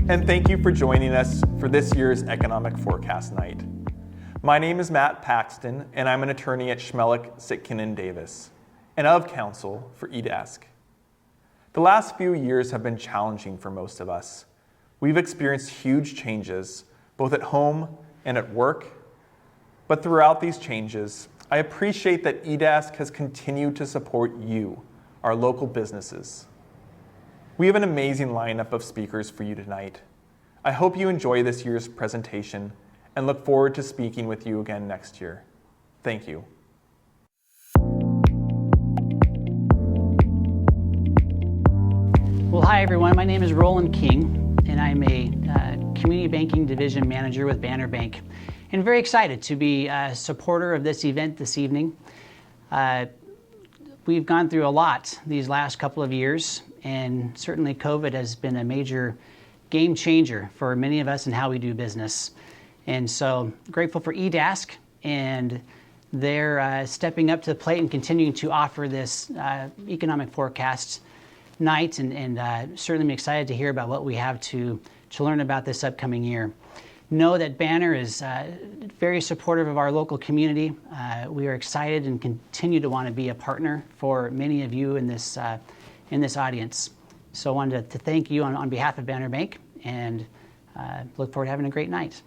and thank you for joining us for this year's Economic Forecast Night. My name is Matt Paxton, and I'm an attorney at Chmelik, Sitkin, and Davis, and of counsel for EDASC. The last few years have been challenging for most of us. We've experienced huge changes, both at home and at work, but throughout these changes, I appreciate that EDASC has continued to support you, our local businesses. We have an amazing lineup of speakers for you tonight. I hope you enjoy this year's presentation and look forward to speaking with you again next year. Thank you. Well, hi everyone. My name is Roland King, and I'm a Community Banking Division Manager with Banner Bank. And very excited to be a supporter of this event this evening. We've gone through a lot these last couple of years, and certainly COVID has been a major game changer for many of us in how we do business. And so grateful for EDASC, and they're stepping up to the plate and continuing to offer this economic forecast night, and certainly I'm excited to hear about what we have to learn about this upcoming year. Know that Banner is very supportive of our local community. We are excited and continue to want to be a partner for many of you in this audience. So I wanted to thank you on behalf of Banner Bank, and look forward to having a great night.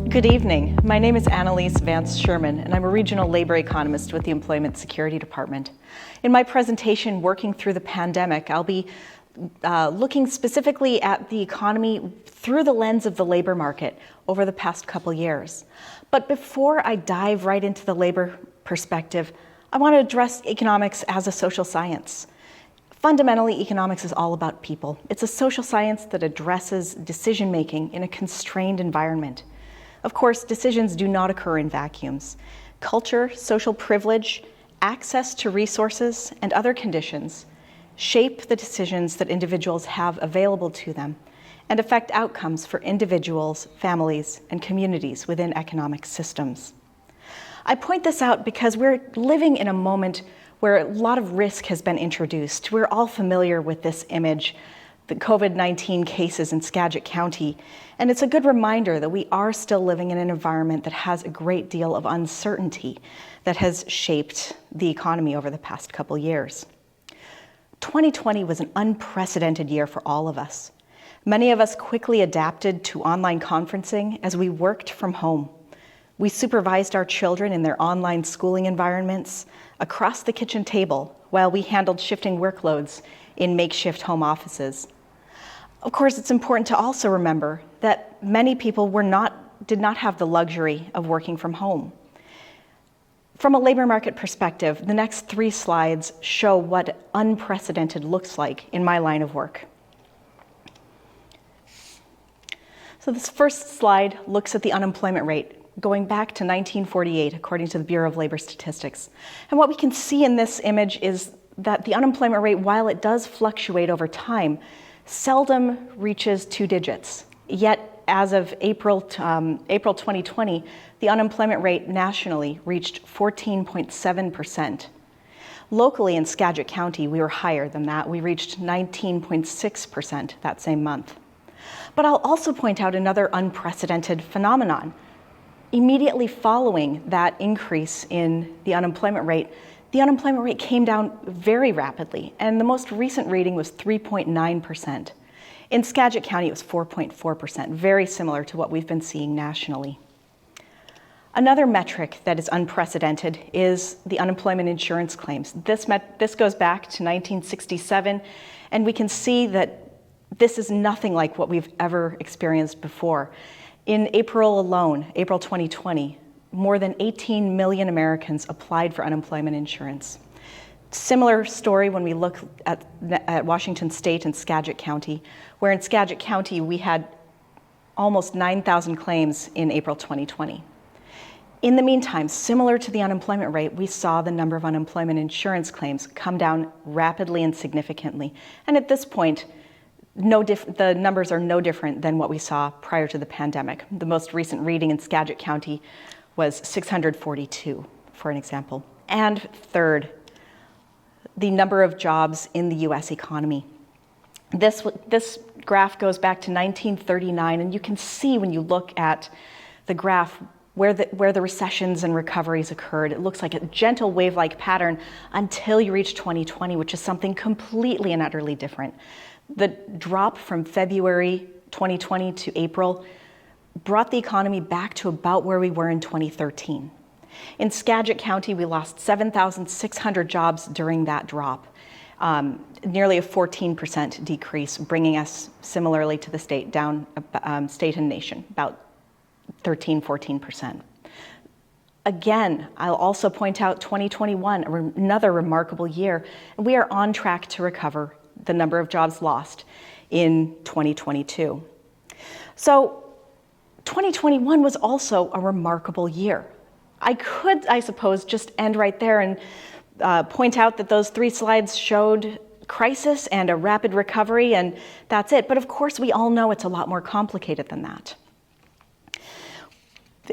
Good evening. My name is Anneliese Vance-Sherman, and I'm a regional labor economist with the Employment Security Department. In my presentation, Working Through the Pandemic, I'll be looking specifically at the economy through the lens of the labor market over the past couple years. But before I dive right into the labor perspective, I want to address economics as a social science. Fundamentally, economics is all about people. It's a social science that addresses decision-making in a constrained environment. Of course, decisions do not occur in vacuums. Culture, social privilege, access to resources, and other conditions shape the decisions that individuals have available to them and affect outcomes for individuals, families, and communities within economic systems. I point this out because we're living in a moment where a lot of risk has been introduced. We're all familiar with this image, the COVID-19 cases in Skagit County, and it's a good reminder that we are still living in an environment that has a great deal of uncertainty that has shaped the economy over the past couple years. 2020 was an unprecedented year for all of us. Many of us quickly adapted to online conferencing as we worked from home. We supervised our children in their online schooling environments across the kitchen table while we handled shifting workloads in makeshift home offices. Of course, it's important to also remember that many people did not have the luxury of working from home. From a labor market perspective, the next 3 slides show what unprecedented looks like in my line of work. So this first slide looks at the unemployment rate going back to 1948, according to the Bureau of Labor Statistics. And what we can see in this image is that the unemployment rate, while it does fluctuate over time, seldom reaches 2 digits. Yet, as of April 2020, the unemployment rate nationally reached 14.7%. Locally in Skagit County, we were higher than that. We reached 19.6% that same month. But I'll also point out another unprecedented phenomenon. Immediately following that increase in the unemployment rate came down very rapidly, and the most recent reading was 3.9%. In Skagit County, it was 4.4%, very similar to what we've been seeing nationally. Another metric that is unprecedented is the unemployment insurance claims. This goes back to 1967, and we can see that this is nothing like what we've ever experienced before. In April alone, April 2020, more than 18 million Americans applied for unemployment insurance. Similar story when we look at Washington State and Skagit County, where in Skagit County we had almost 9,000 claims in April 2020. In the meantime, similar to the unemployment rate, we saw the number of unemployment insurance claims come down rapidly and significantly. And at this point, the numbers are no different than what we saw prior to the pandemic. The most recent reading in Skagit County was 642, for an example. And third, the number of jobs in the US economy. This graph goes back to 1939, and you can see when you look at the graph where the recessions and recoveries occurred. It looks like a gentle wave-like pattern until you reach 2020, which is something completely and utterly different. The drop from February 2020 to April brought the economy back to about where we were in 2013. In Skagit County, we lost 7,600 jobs during that drop, nearly a 14% decrease, bringing us similarly to the state, down state and nation, about 13-14%. Again, I'll also point out 2021, another remarkable year, and we are on track to recover the number of jobs lost in 2022. So 2021 was also a remarkable year. I could, I suppose, just end right there and point out that those 3 slides showed crisis and a rapid recovery, and that's it. But of course, we all know it's a lot more complicated than that.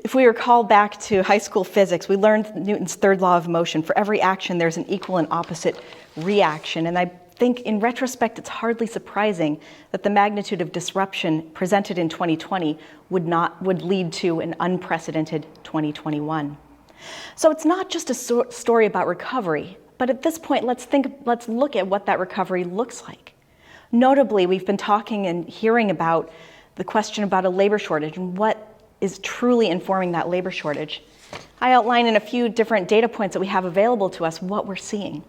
If we recall back to high school physics, we learned Newton's third law of motion. For every action, there's an equal and opposite reaction. And I think in retrospect, it's hardly surprising that the magnitude of disruption presented in 2020 would lead to an unprecedented 2021. So it's not just a story about recovery, but at this point, let's look at what that recovery looks like. Notably, we've been talking and hearing about the question about a labor shortage and what is truly informing that labor shortage. I outline in a few different data points that we have available to us what we're seeing.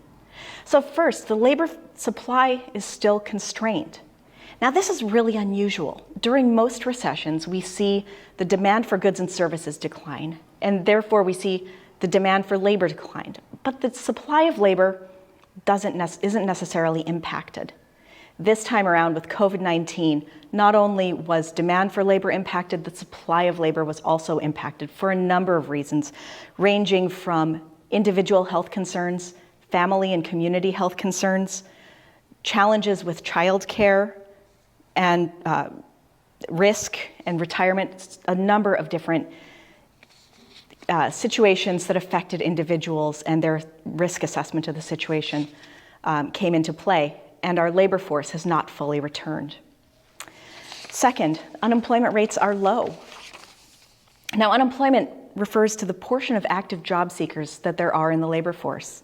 So first, the labor supply is still constrained. Now, this is really unusual. During most recessions, we see the demand for goods and services decline, and therefore we see the demand for labor decline. But the supply of labor isn't necessarily impacted. This time around with COVID-19, not only was demand for labor impacted, the supply of labor was also impacted for a number of reasons, ranging from individual health concerns, family and community health concerns, challenges with childcare and risk and retirement, a number of different situations that affected individuals and their risk assessment of the situation came into play, and our labor force has not fully returned. Second, unemployment rates are low. Now, unemployment refers to the portion of active job seekers that there are in the labor force.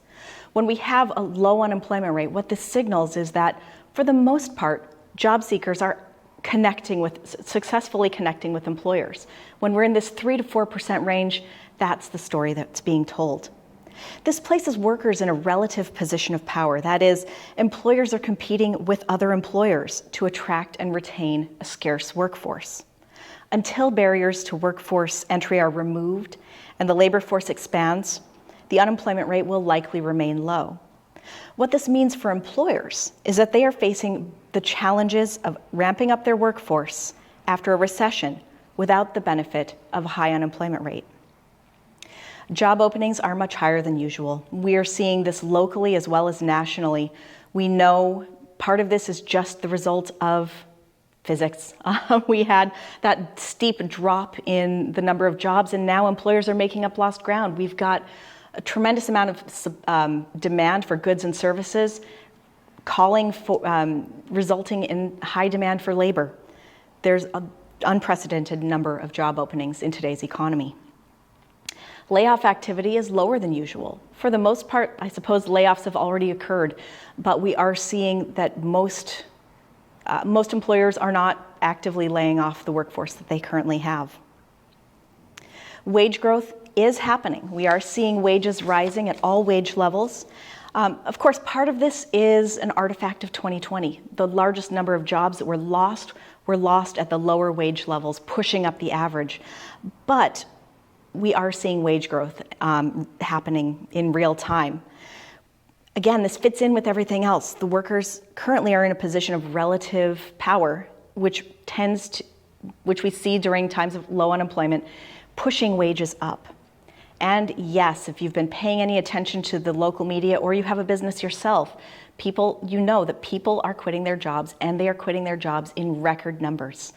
When we have a low unemployment rate, what this signals is that, for the most part, job seekers are successfully connecting with employers. When we're in this 3 to 4% range, that's the story that's being told. This places workers in a relative position of power. That is, employers are competing with other employers to attract and retain a scarce workforce. Until barriers to workforce entry are removed and the labor force expands, the unemployment rate will likely remain low. What this means for employers is that they are facing the challenges of ramping up their workforce after a recession without the benefit of a high unemployment rate. Job openings are much higher than usual. We are seeing this locally as well as nationally. We know part of this is just the result of physics. We had that steep drop in the number of jobs, and now employers are making up lost ground. We've got a tremendous amount of demand for goods and services, resulting in high demand for labor. There's an unprecedented number of job openings in today's economy. Layoff activity is lower than usual. For the most part, I suppose layoffs have already occurred, but we are seeing that most employers are not actively laying off the workforce that they currently have. Wage growth is happening. We are seeing wages rising at all wage levels. Of course, part of this is an artifact of 2020. The largest number of jobs that were lost at the lower wage levels, pushing up the average. But we are seeing wage growth happening in real time. Again, this fits in with everything else. The workers currently are in a position of relative power, which we see during times of low unemployment, pushing wages up. And yes, if you've been paying any attention to the local media or you have a business yourself, you know that people are quitting their jobs, and they are quitting their jobs in record numbers.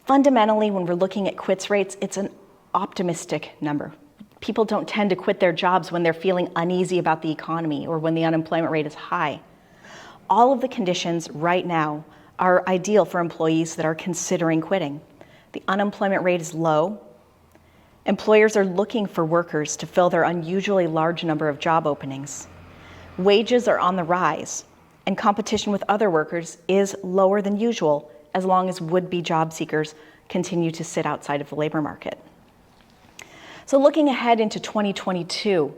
Fundamentally, when we're looking at quits rates, it's an optimistic number. People don't tend to quit their jobs when they're feeling uneasy about the economy or when the unemployment rate is high. All of the conditions right now are ideal for employees that are considering quitting. The unemployment rate is low. Employers are looking for workers to fill their unusually large number of job openings. Wages are on the rise, and competition with other workers is lower than usual as long as would-be job seekers continue to sit outside of the labor market. So looking ahead into 2022,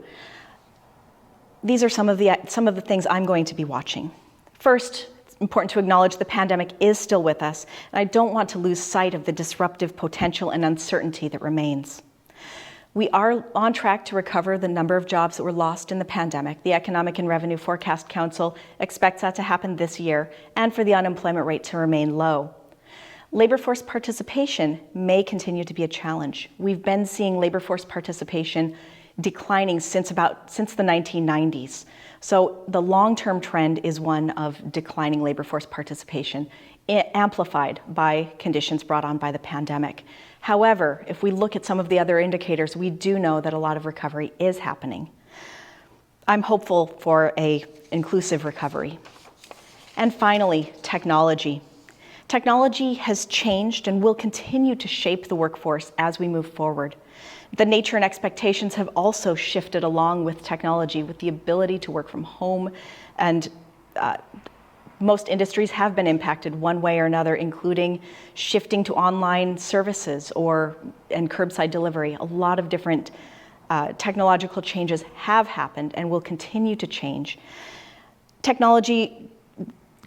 these are some of the things I'm going to be watching. First, it's important to acknowledge the pandemic is still with us, and I don't want to lose sight of the disruptive potential and uncertainty that remains. We are on track to recover the number of jobs that were lost in the pandemic. The Economic and Revenue Forecast Council expects that to happen this year and for the unemployment rate to remain low. Labor force participation may continue to be a challenge. We've been seeing labor force participation declining since the 1990s. So the long-term trend is one of declining labor force participation, amplified by conditions brought on by the pandemic. However, if we look at some of the other indicators, we do know that a lot of recovery is happening. I'm hopeful for an inclusive recovery. And finally, technology. Technology has changed and will continue to shape the workforce as we move forward. The nature and expectations have also shifted along with technology, with the ability to work from home, and most industries have been impacted one way or another, including shifting to online services and curbside delivery. A lot of different technological changes have happened and will continue to change. Technology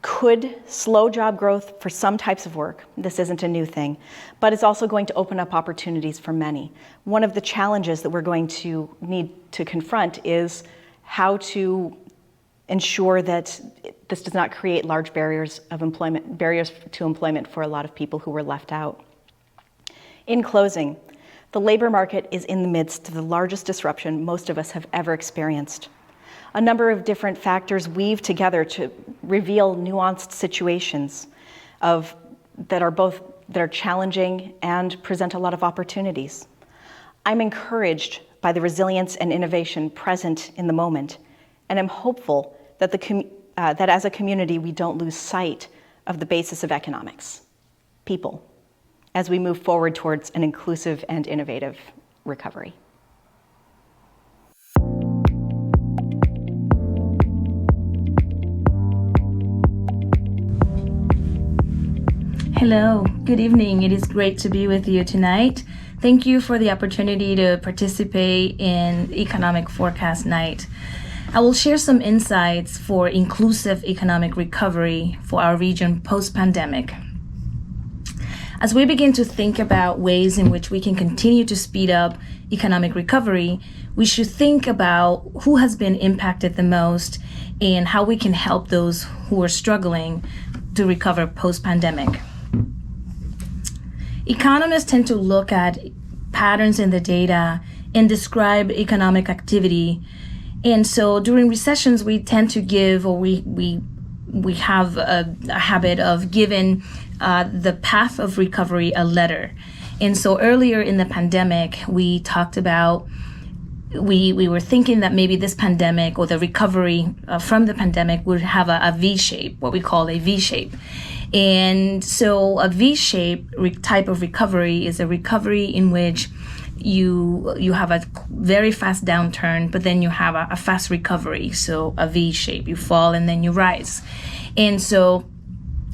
could slow job growth for some types of work. This isn't a new thing, but it's also going to open up opportunities for many. One of the challenges that we're going to need to confront is how to ensure that this does not create large barriers to employment for a lot of people who were left out. In closing, the labor market is in the midst of the largest disruption most of us have ever experienced. A number of different factors weave together to reveal nuanced situations that are challenging and present a lot of opportunities. I'm encouraged by the resilience and innovation present in the moment, and I'm hopeful that that as a community we don't lose sight of the basis of economics, people, as we move forward towards an inclusive and innovative recovery. Hello, good evening. It is great to be with you tonight. Thank you for the opportunity to participate in Economic Forecast Night. I will share some insights for inclusive economic recovery for our region post-pandemic. As we begin to think about ways in which we can continue to speed up economic recovery, we should think about who has been impacted the most and how we can help those who are struggling to recover post-pandemic. Economists tend to look at patterns in the data and describe economic activity. And so during recessions, we tend to give, or we have a habit of giving the path of recovery a letter. And so earlier in the pandemic, we talked about, we were thinking that maybe this pandemic or the recovery from the pandemic would have a V shape, what we call a V shape. And so a V-shape type of recovery is a recovery in which you have a very fast downturn, but then you have a fast recovery. So a V-shape, you fall and then you rise. And so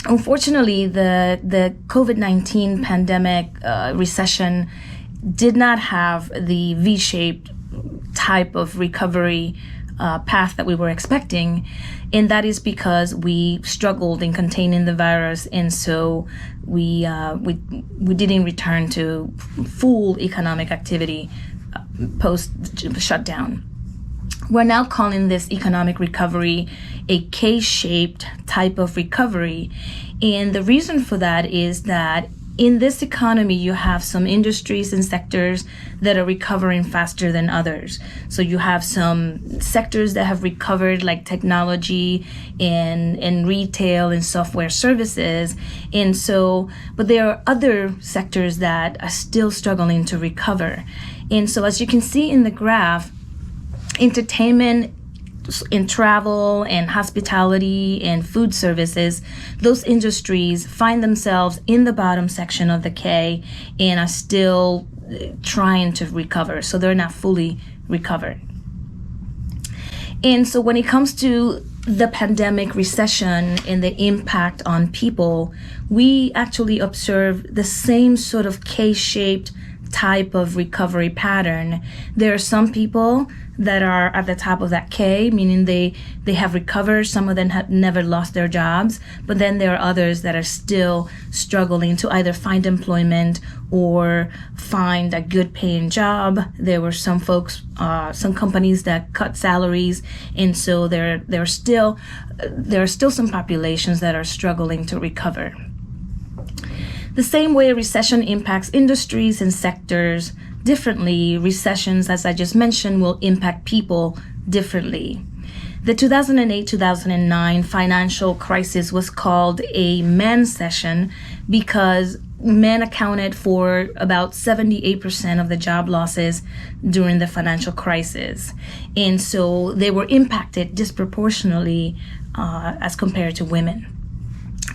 unfortunately, the COVID-19 pandemic recession did not have the V-shaped type of recovery path that we were expecting, and that is because we struggled in containing the virus, and so we didn't return to full economic activity post shutdown. We're now calling this economic recovery a K-shaped type of recovery, and the reason for that is that in this economy, you have some industries and sectors that are recovering faster than others. So you have some sectors that have recovered, like technology and retail and software services. And so, but there are other sectors that are still struggling to recover. And so as you can see in the graph, entertainment, in travel and hospitality and food services, those industries find themselves in the bottom section of the K and are still trying to recover. So they're not fully recovered. And so when it comes to the pandemic, recession, and the impact on people, we actually observe the same sort of K-shaped type of recovery pattern. There are some people that are at the top of that K, meaning they have recovered. Some of them have never lost their jobs, but then there are others that are still struggling to either find employment or find a good paying job. There were some folks, some companies that cut salaries, and so there are still some populations that are struggling to recover. The same way a recession impacts industries and sectors differently, recessions, as I just mentioned, will impact people differently. The 2008-2009 financial crisis was called a man-cession because men accounted for about 78% of the job losses during the financial crisis. And so they were impacted disproportionately as compared to women.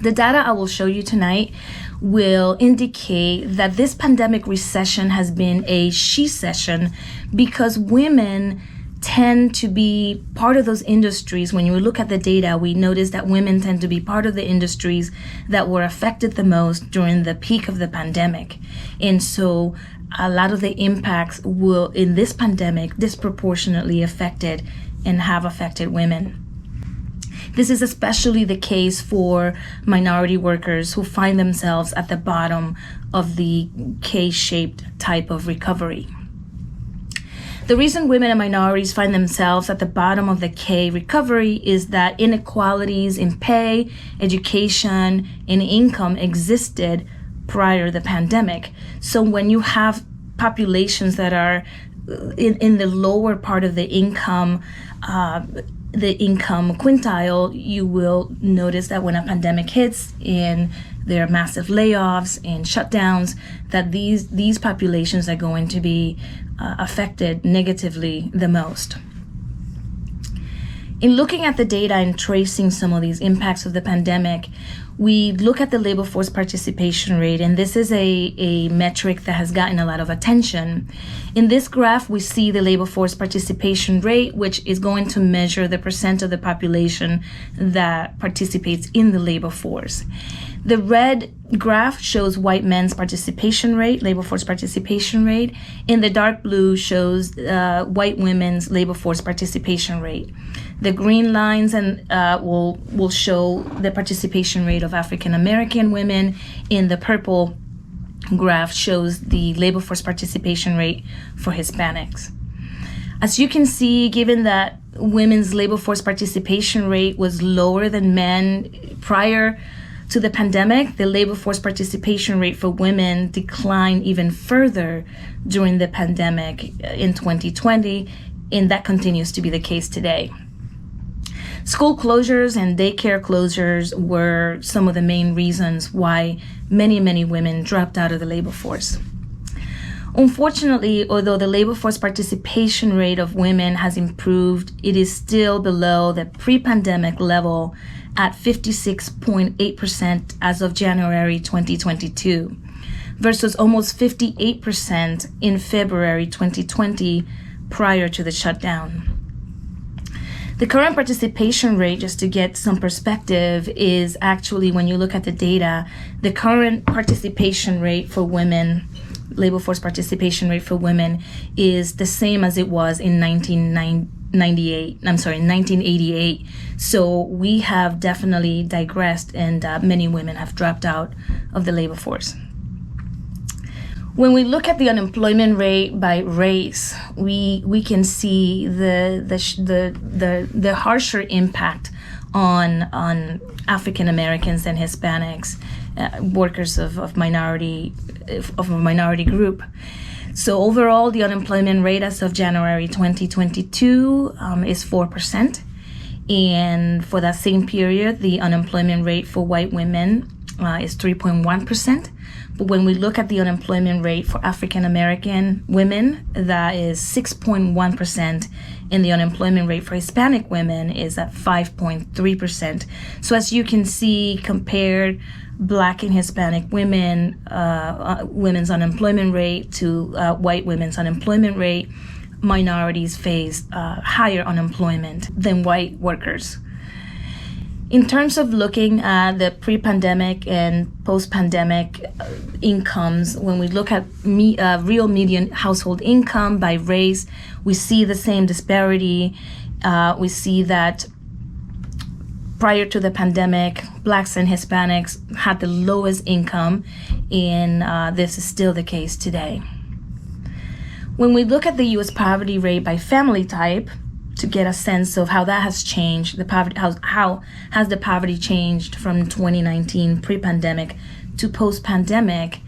The data I will show you tonight will indicate that this pandemic recession has been a she-cession because women tend to be part of those industries. When you look at the data, we notice that women tend to be part of the industries that were affected the most during the peak of the pandemic. And so a lot of the impacts will, in this pandemic, disproportionately affected and have affected women. This is especially the case for minority workers who find themselves at the bottom of the K-shaped type of recovery. The reason women and minorities find themselves at the bottom of the K recovery is that inequalities in pay, education, and income existed prior to the pandemic. So when you have populations that are in the lower part of the income quintile, you will notice that when a pandemic hits and there are massive layoffs and shutdowns, that these populations are going to be affected negatively the most. In looking at the data and tracing some of these impacts of the pandemic, we look at the labor force participation rate, and this is a metric that has gotten a lot of attention. In this graph, we see the labor force participation rate, which is going to measure the percent of the population that participates in the labor force. The red graph shows white men's participation rate, labor force participation rate, and the dark blue shows white women's labor force participation rate. The green lines will show the participation rate of African American women, and the purple graph shows the labor force participation rate for Hispanics. As you can see, given that women's labor force participation rate was lower than men prior to the pandemic, the labor force participation rate for women declined even further during the pandemic in 2020, and that continues to be the case today. School closures and daycare closures were some of the main reasons why many women dropped out of the labor force. Unfortunately, although the labor force participation rate of women has improved, it is still below the pre-pandemic level at 56.8% as of January 2022, versus almost 58% in February 2020 prior to the shutdown. The current participation rate, just to get some perspective, is actually, when you look at the data, the current participation rate for women, labor force participation rate for women, is the same as it was in 1988. So we have definitely digressed, and many women have dropped out of the labor force. When we look at the unemployment rate by race, we can see the harsher impact on African Americans and Hispanics, workers of a minority group. So overall, the unemployment rate as of January 2022 is 4%. And for that same period, the unemployment rate for white women is 3.1%. But when we look at the unemployment rate for African American women, that is 6.1%, and the unemployment rate for Hispanic women is at 5.3%. So as you can see, compared Black and Hispanic women, women's unemployment rate to white women's unemployment rate, minorities face higher unemployment than white workers. In terms of looking at the pre-pandemic and post-pandemic incomes, when we look at real median household income by race, we see the same disparity. We see that prior to the pandemic, Blacks and Hispanics had the lowest income, and this is still the case today. When we look at the U.S. poverty rate by family type, to get a sense of how that has changed, how has the poverty changed from 2019 pre-pandemic to post-pandemic,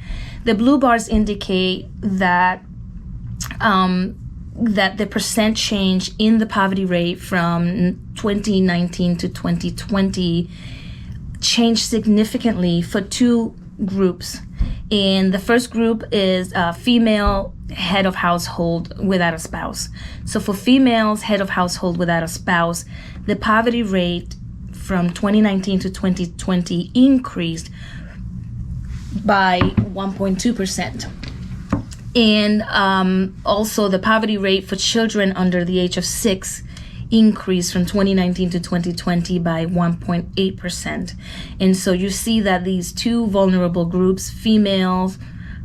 the blue bars indicate that that the percent change in the poverty rate from 2019 to 2020 changed significantly for two groups. And the first group is female head of household without a spouse. So for females head of household without a spouse, the poverty rate from 2019 to 2020 increased by 1.2%. And also the poverty rate for children under the age of 6 increased from 2019 to 2020 by 1.8%. And so you see that these two vulnerable groups, females,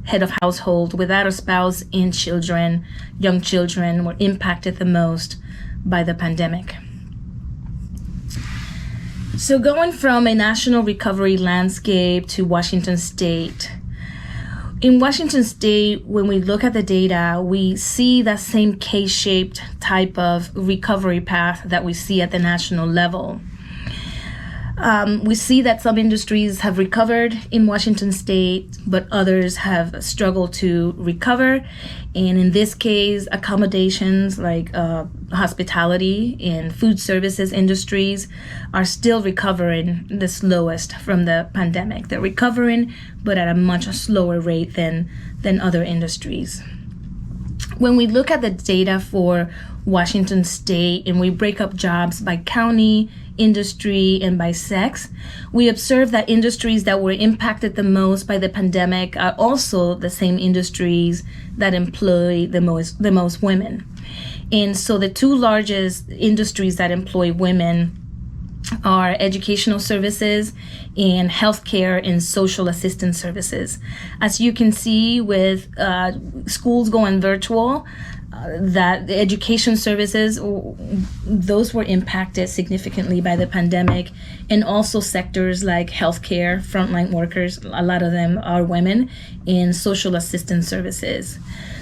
head of household without a spouse, and children, young children, were impacted the most by the pandemic. So going from a national recovery landscape to Washington State, in Washington State, when we look at the data, we see that same K-shaped type of recovery path that we see at the national level. We see that some industries have recovered in Washington State, but others have struggled to recover. And in this case, accommodations like hospitality and food services industries are still recovering the slowest from the pandemic. They're recovering, but at a much slower rate than other industries. When we look at the data for Washington State and we break up jobs by county, industry, and by sex, we observe that industries that were impacted the most by the pandemic are also the same industries that employ the most women. And so the two largest industries that employ women are educational services and healthcare and social assistance services. As you can see with schools going virtual, that the education services, those were impacted significantly by the pandemic, and also sectors like healthcare, frontline workers, a lot of them are women, and social assistance services.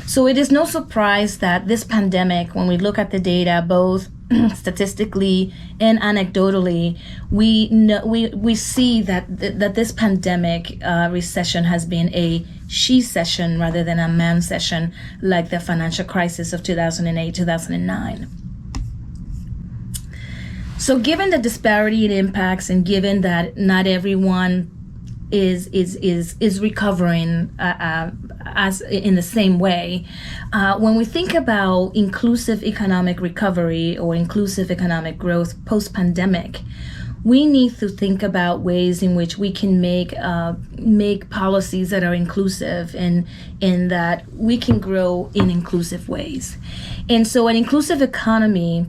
So it is no surprise that this pandemic, when we look at the data, both statistically and anecdotally, we see that this pandemic recession has been a she session rather than a man session, like the financial crisis of 2008, 2009. So given the disparity in impacts, and given that not everyone is recovering as in the same way, when we think about inclusive economic recovery or inclusive economic growth post-pandemic, we need to think about ways in which we can make policies that are inclusive, and that we can grow in inclusive ways. And so an inclusive economy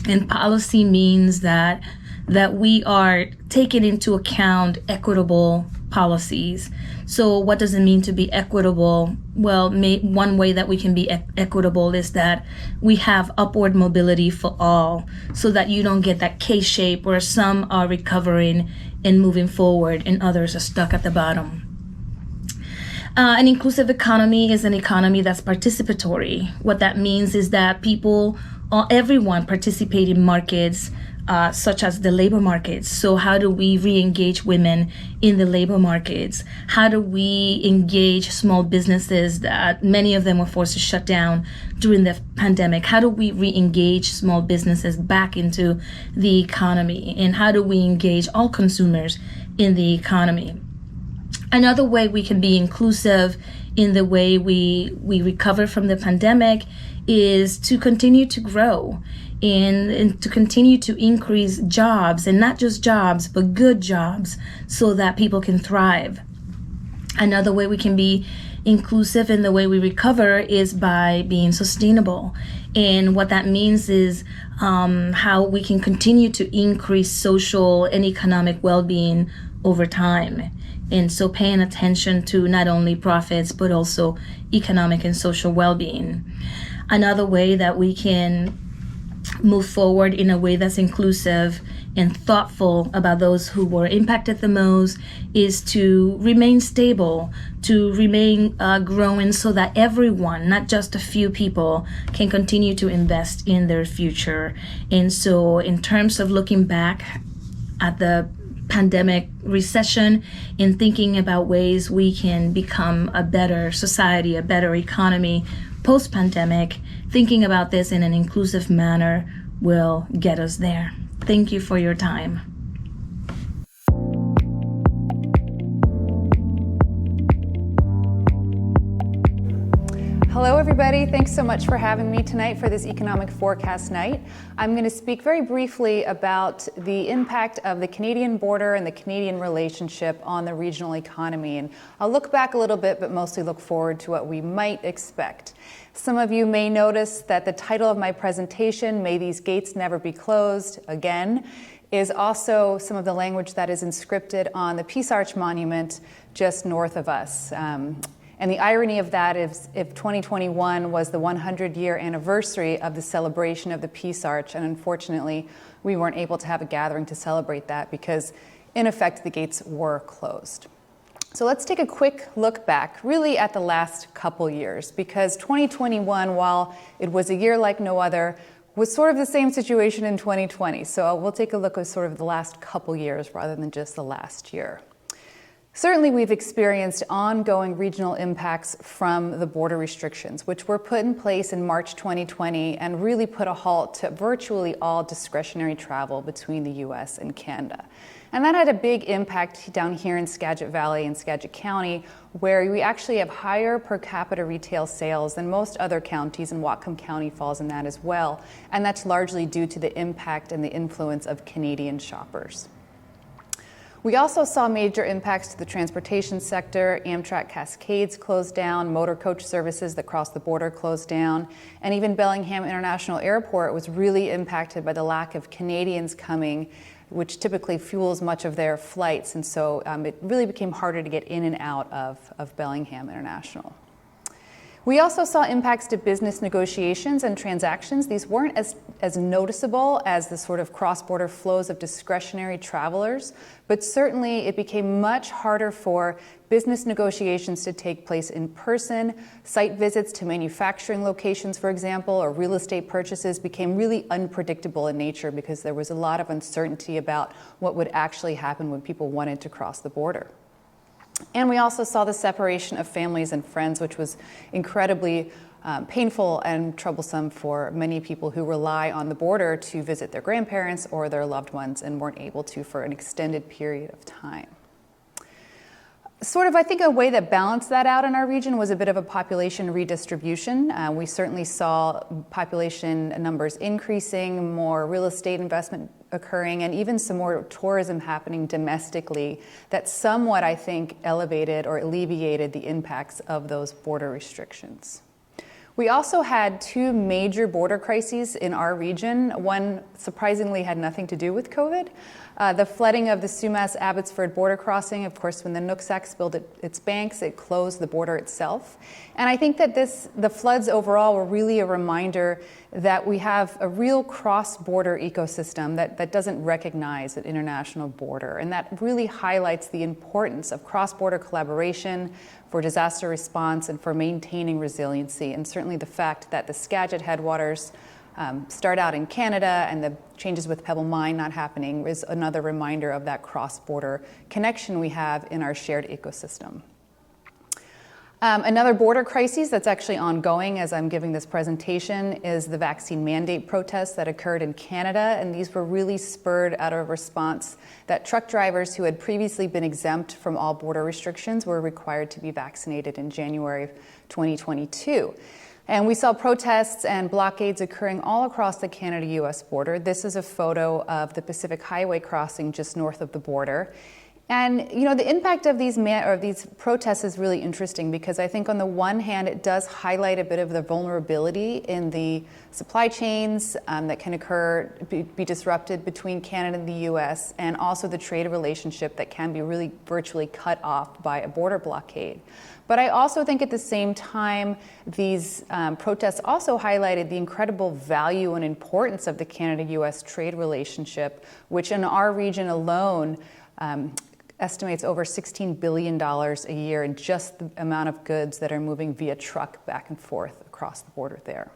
and policy means that we are taking into account equitable policies. So what does it mean to be equitable? Well, one way that we can be equitable is that we have upward mobility for all, so that you don't get that K-shape where some are recovering and moving forward and others are stuck at the bottom. An inclusive economy is an economy that's participatory. What that means is that everyone participate in markets such as the labor markets. So how do we re-engage women in the labor markets? How do we engage small businesses that many of them were forced to shut down during the pandemic? How do we re-engage small businesses back into the economy? And how do we engage all consumers in the economy? Another way we can be inclusive in the way we recover from the pandemic is to continue to grow and to continue to increase jobs, and not just jobs, but good jobs, so that people can thrive. Another way we can be inclusive in the way we recover is by being sustainable. And what that means is how we can continue to increase social and economic well-being over time. And so paying attention to not only profits, but also economic and social well-being. Another way that we can move forward in a way that's inclusive and thoughtful about those who were impacted the most is to remain stable, to remain growing, so that everyone, not just a few people, can continue to invest in their future. And so in terms of looking back at the pandemic recession and thinking about ways we can become a better society, a better economy post-pandemic, thinking about this in an inclusive manner will get us there. Thank you for your time. Hello, everybody. Thanks so much for having me tonight for this economic forecast night. I'm going to speak very briefly about the impact of the Canadian border and the Canadian relationship on the regional economy. And I'll look back a little bit, but mostly look forward to what we might expect. Some of you may notice that the title of my presentation, May These Gates Never Be Closed, again, is also some of the language that is inscripted on the Peace Arch Monument just north of us. And the irony of that is if 2021 was the 100-year anniversary of the celebration of the Peace Arch, and unfortunately we weren't able to have a gathering to celebrate that because in effect the gates were closed. So let's take a quick look back really at the last couple years, because 2021, while it was a year like no other, was sort of the same situation in 2020. So we'll take a look at sort of the last couple years rather than just the last year. Certainly, we've experienced ongoing regional impacts from the border restrictions, which were put in place in March 2020 and really put a halt to virtually all discretionary travel between the US and Canada. And that had a big impact down here in Skagit Valley and Skagit County, where we actually have higher per capita retail sales than most other counties, and Whatcom County falls in that as well. And that's largely due to the impact and the influence of Canadian shoppers. We also saw major impacts to the transportation sector. Amtrak Cascades closed down, motor coach services that cross the border closed down, and even Bellingham International Airport was really impacted by the lack of Canadians coming, which typically fuels much of their flights, and so it really became harder to get in and out of Bellingham International. We also saw impacts to business negotiations and transactions. These weren't as noticeable as the sort of cross-border flows of discretionary travelers, but certainly it became much harder for business negotiations to take place in person. Site visits to manufacturing locations, for example, or real estate purchases became really unpredictable in nature because there was a lot of uncertainty about what would actually happen when people wanted to cross the border. And we also saw the separation of families and friends, which was incredibly painful and troublesome for many people who rely on the border to visit their grandparents or their loved ones and weren't able to for an extended period of time. Sort of, I think, a way that balanced that out in our region was a bit of a population redistribution. We certainly saw population numbers increasing, more real estate investment occurring, and even some more tourism happening domestically that somewhat, I think, elevated or alleviated the impacts of those border restrictions. We also had two major border crises in our region. One surprisingly had nothing to do with COVID. The flooding of the Sumas-Abbotsford border crossing, of course, when the Nooksack spilled its banks, it closed the border itself. And I think that the floods overall were really a reminder that we have a real cross-border ecosystem that doesn't recognize an international border. And that really highlights the importance of cross-border collaboration for disaster response and for maintaining resiliency. And certainly the fact that the Skagit headwaters start out in Canada and the changes with Pebble Mine not happening is another reminder of that cross-border connection we have in our shared ecosystem. Another border crisis that's actually ongoing as I'm giving this presentation is the vaccine mandate protests that occurred in Canada, and these were really spurred out of a response that truck drivers who had previously been exempt from all border restrictions were required to be vaccinated in January of 2022. And we saw protests and blockades occurring all across the Canada-US border. This is a photo of the Pacific Highway crossing just north of the border. And the impact of these protests is really interesting because I think on the one hand it does highlight a bit of the vulnerability in the supply chains that can be disrupted between Canada and the US, and also the trade relationship that can be really virtually cut off by a border blockade. But I also think at the same time these protests also highlighted the incredible value and importance of the Canada-US trade relationship, which in our region alone estimates over $16 billion a year in just the amount of goods that are moving via truck back and forth across the border there.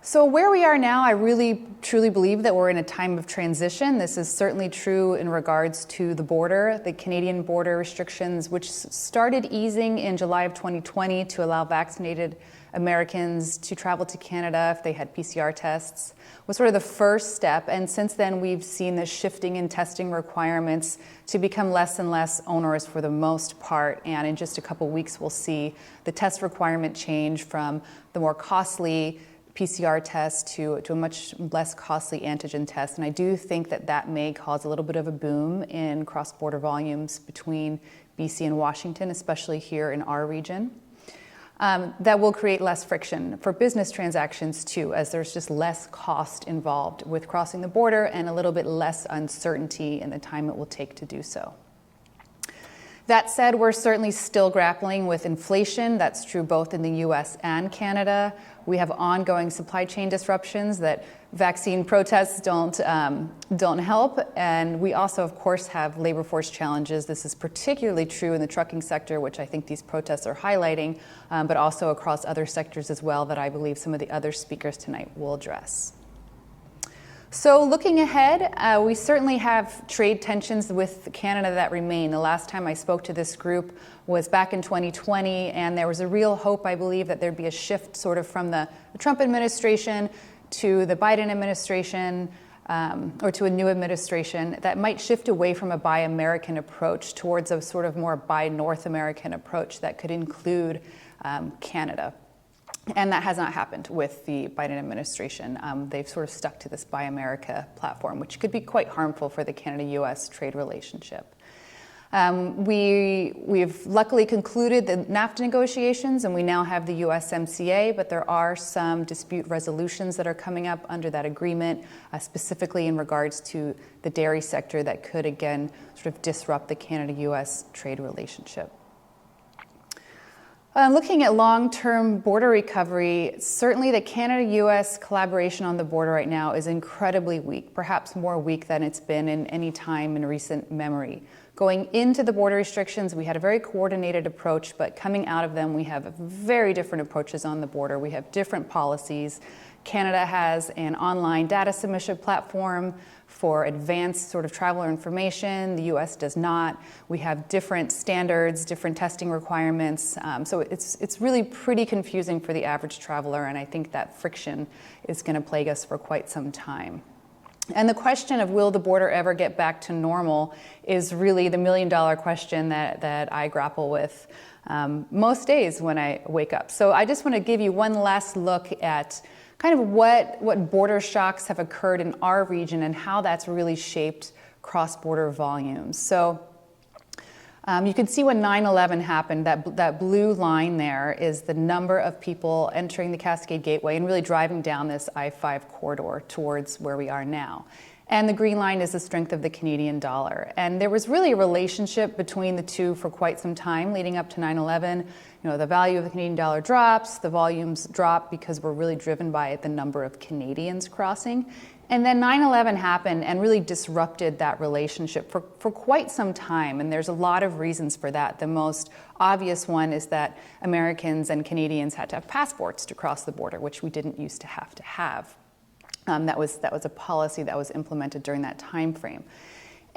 So where we are now, I really truly believe that we're in a time of transition. This is certainly true in regards to the border, the Canadian border restrictions, which started easing in July of 2020 to allow vaccinated Americans to travel to Canada if they had PCR tests, was sort of the first step. And since then, we've seen the shifting in testing requirements to become less and less onerous for the most part. And in just a couple weeks, we'll see the test requirement change from the more costly PCR test to a much less costly antigen test. And I do think that may cause a little bit of a boom in cross-border volumes between BC and Washington, especially here in our region. That will create less friction for business transactions too, as there's just less cost involved with crossing the border and a little bit less uncertainty in the time it will take to do so. That said, we're certainly still grappling with inflation. That's true both in the US and Canada. We have ongoing supply chain disruptions that vaccine protests don't help. And we also, of course, have labor force challenges. This is particularly true in the trucking sector, which I think these protests are highlighting, but also across other sectors as well that I believe some of the other speakers tonight will address. So looking ahead, we certainly have trade tensions with Canada that remain. The last time I spoke to this group was back in 2020, and there was a real hope, I believe, that there'd be a shift sort of from the Trump administration to the Biden administration, or to a new administration that might shift away from a Buy American approach towards a sort of more Buy North American approach that could include Canada. And that has not happened with the Biden administration. They've sort of stuck to this Buy America platform, which could be quite harmful for the Canada-US trade relationship. We've luckily concluded the NAFTA negotiations, and we now have the USMCA, but there are some dispute resolutions that are coming up under that agreement, specifically in regards to the dairy sector that could, again, sort of disrupt the Canada-US trade relationship. Looking at long-term border recovery, certainly the Canada-US collaboration on the border right now is incredibly weak, perhaps more weak than it's been in any time in recent memory. Going into the border restrictions, we had a very coordinated approach, but coming out of them, we have very different approaches on the border. We have different policies. Canada has an online data submission platform for advanced sort of traveler information. The US does not. We have different standards, different testing requirements. So it's really pretty confusing for the average traveler, and I think that friction is going to plague us for quite some time. And the question of will the border ever get back to normal is really the million-dollar question that I grapple with most days when I wake up. So I just want to give you one last look at kind of what border shocks have occurred in our region and how that's really shaped cross-border volumes. So you can see when 9/11 happened, that blue line there is the number of people entering the Cascade Gateway and really driving down this I-5 corridor towards where we are now. And the green line is the strength of the Canadian dollar. And there was really a relationship between the two for quite some time leading up to 9/11. You know, the value of the Canadian dollar drops, the volumes drop because we're really driven by the number of Canadians crossing. And then 9/11 happened and really disrupted that relationship for quite some time. And there's a lot of reasons for that. The most obvious one is that Americans and Canadians had to have passports to cross the border, which we didn't used to have. That was a policy that was implemented during that time frame.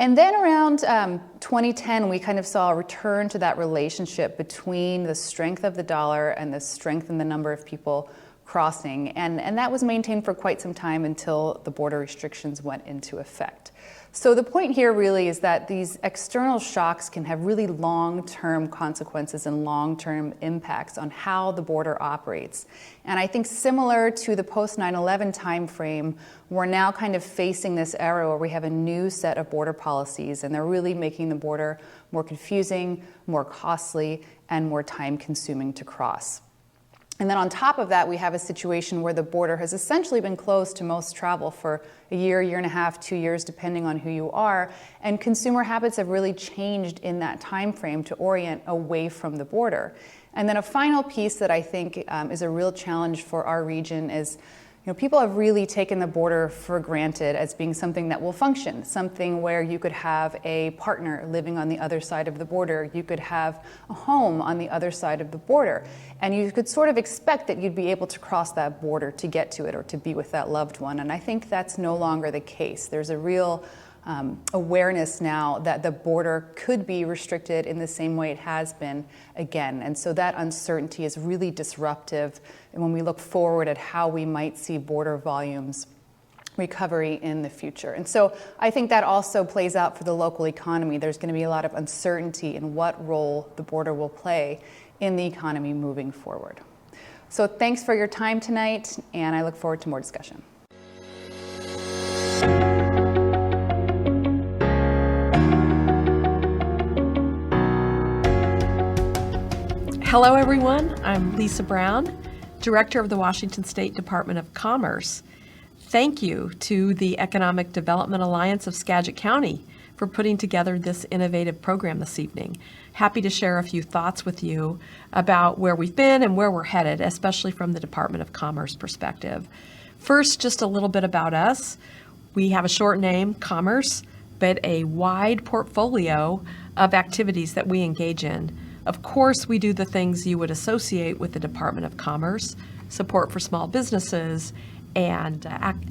And then around 2010, we kind of saw a return to that relationship between the strength of the dollar and the strength in the number of people crossing. And that was maintained for quite some time until the border restrictions went into effect. So the point here really is that these external shocks can have really long-term consequences and long-term impacts on how the border operates. And I think similar to the post-9/11 timeframe, we're now kind of facing this era where we have a new set of border policies, and they're really making the border more confusing, more costly, and more time-consuming to cross. And then on top of that, we have a situation where the border has essentially been closed to most travel for a year, year and a half, 2 years, depending on who you are. And consumer habits have really changed in that time frame to orient away from the border. And then a final piece that I think is a real challenge for our region is, people have really taken the border for granted as being something that will function, something where you could have a partner living on the other side of the border, you could have a home on the other side of the border, and you could sort of expect that you'd be able to cross that border to get to it or to be with that loved one. And I think that's no longer the case. There's a real awareness now that the border could be restricted in the same way it has been again. And so that uncertainty is really disruptive when we look forward at how we might see border volumes recovery in the future. And so I think that also plays out for the local economy. There's going to be a lot of uncertainty in what role the border will play in the economy moving forward. So thanks for your time tonight, and I look forward to more discussion. Hello, everyone. I'm Lisa Brown, Director of the Washington State Department of Commerce. Thank you to the Economic Development Alliance of Skagit County for putting together this innovative program this evening. Happy to share a few thoughts with you about where we've been and where we're headed, especially from the Department of Commerce perspective. First, just a little bit about us. We have a short name, Commerce, but a wide portfolio of activities that we engage in. Of course, we do the things you would associate with the Department of Commerce, support for small businesses, and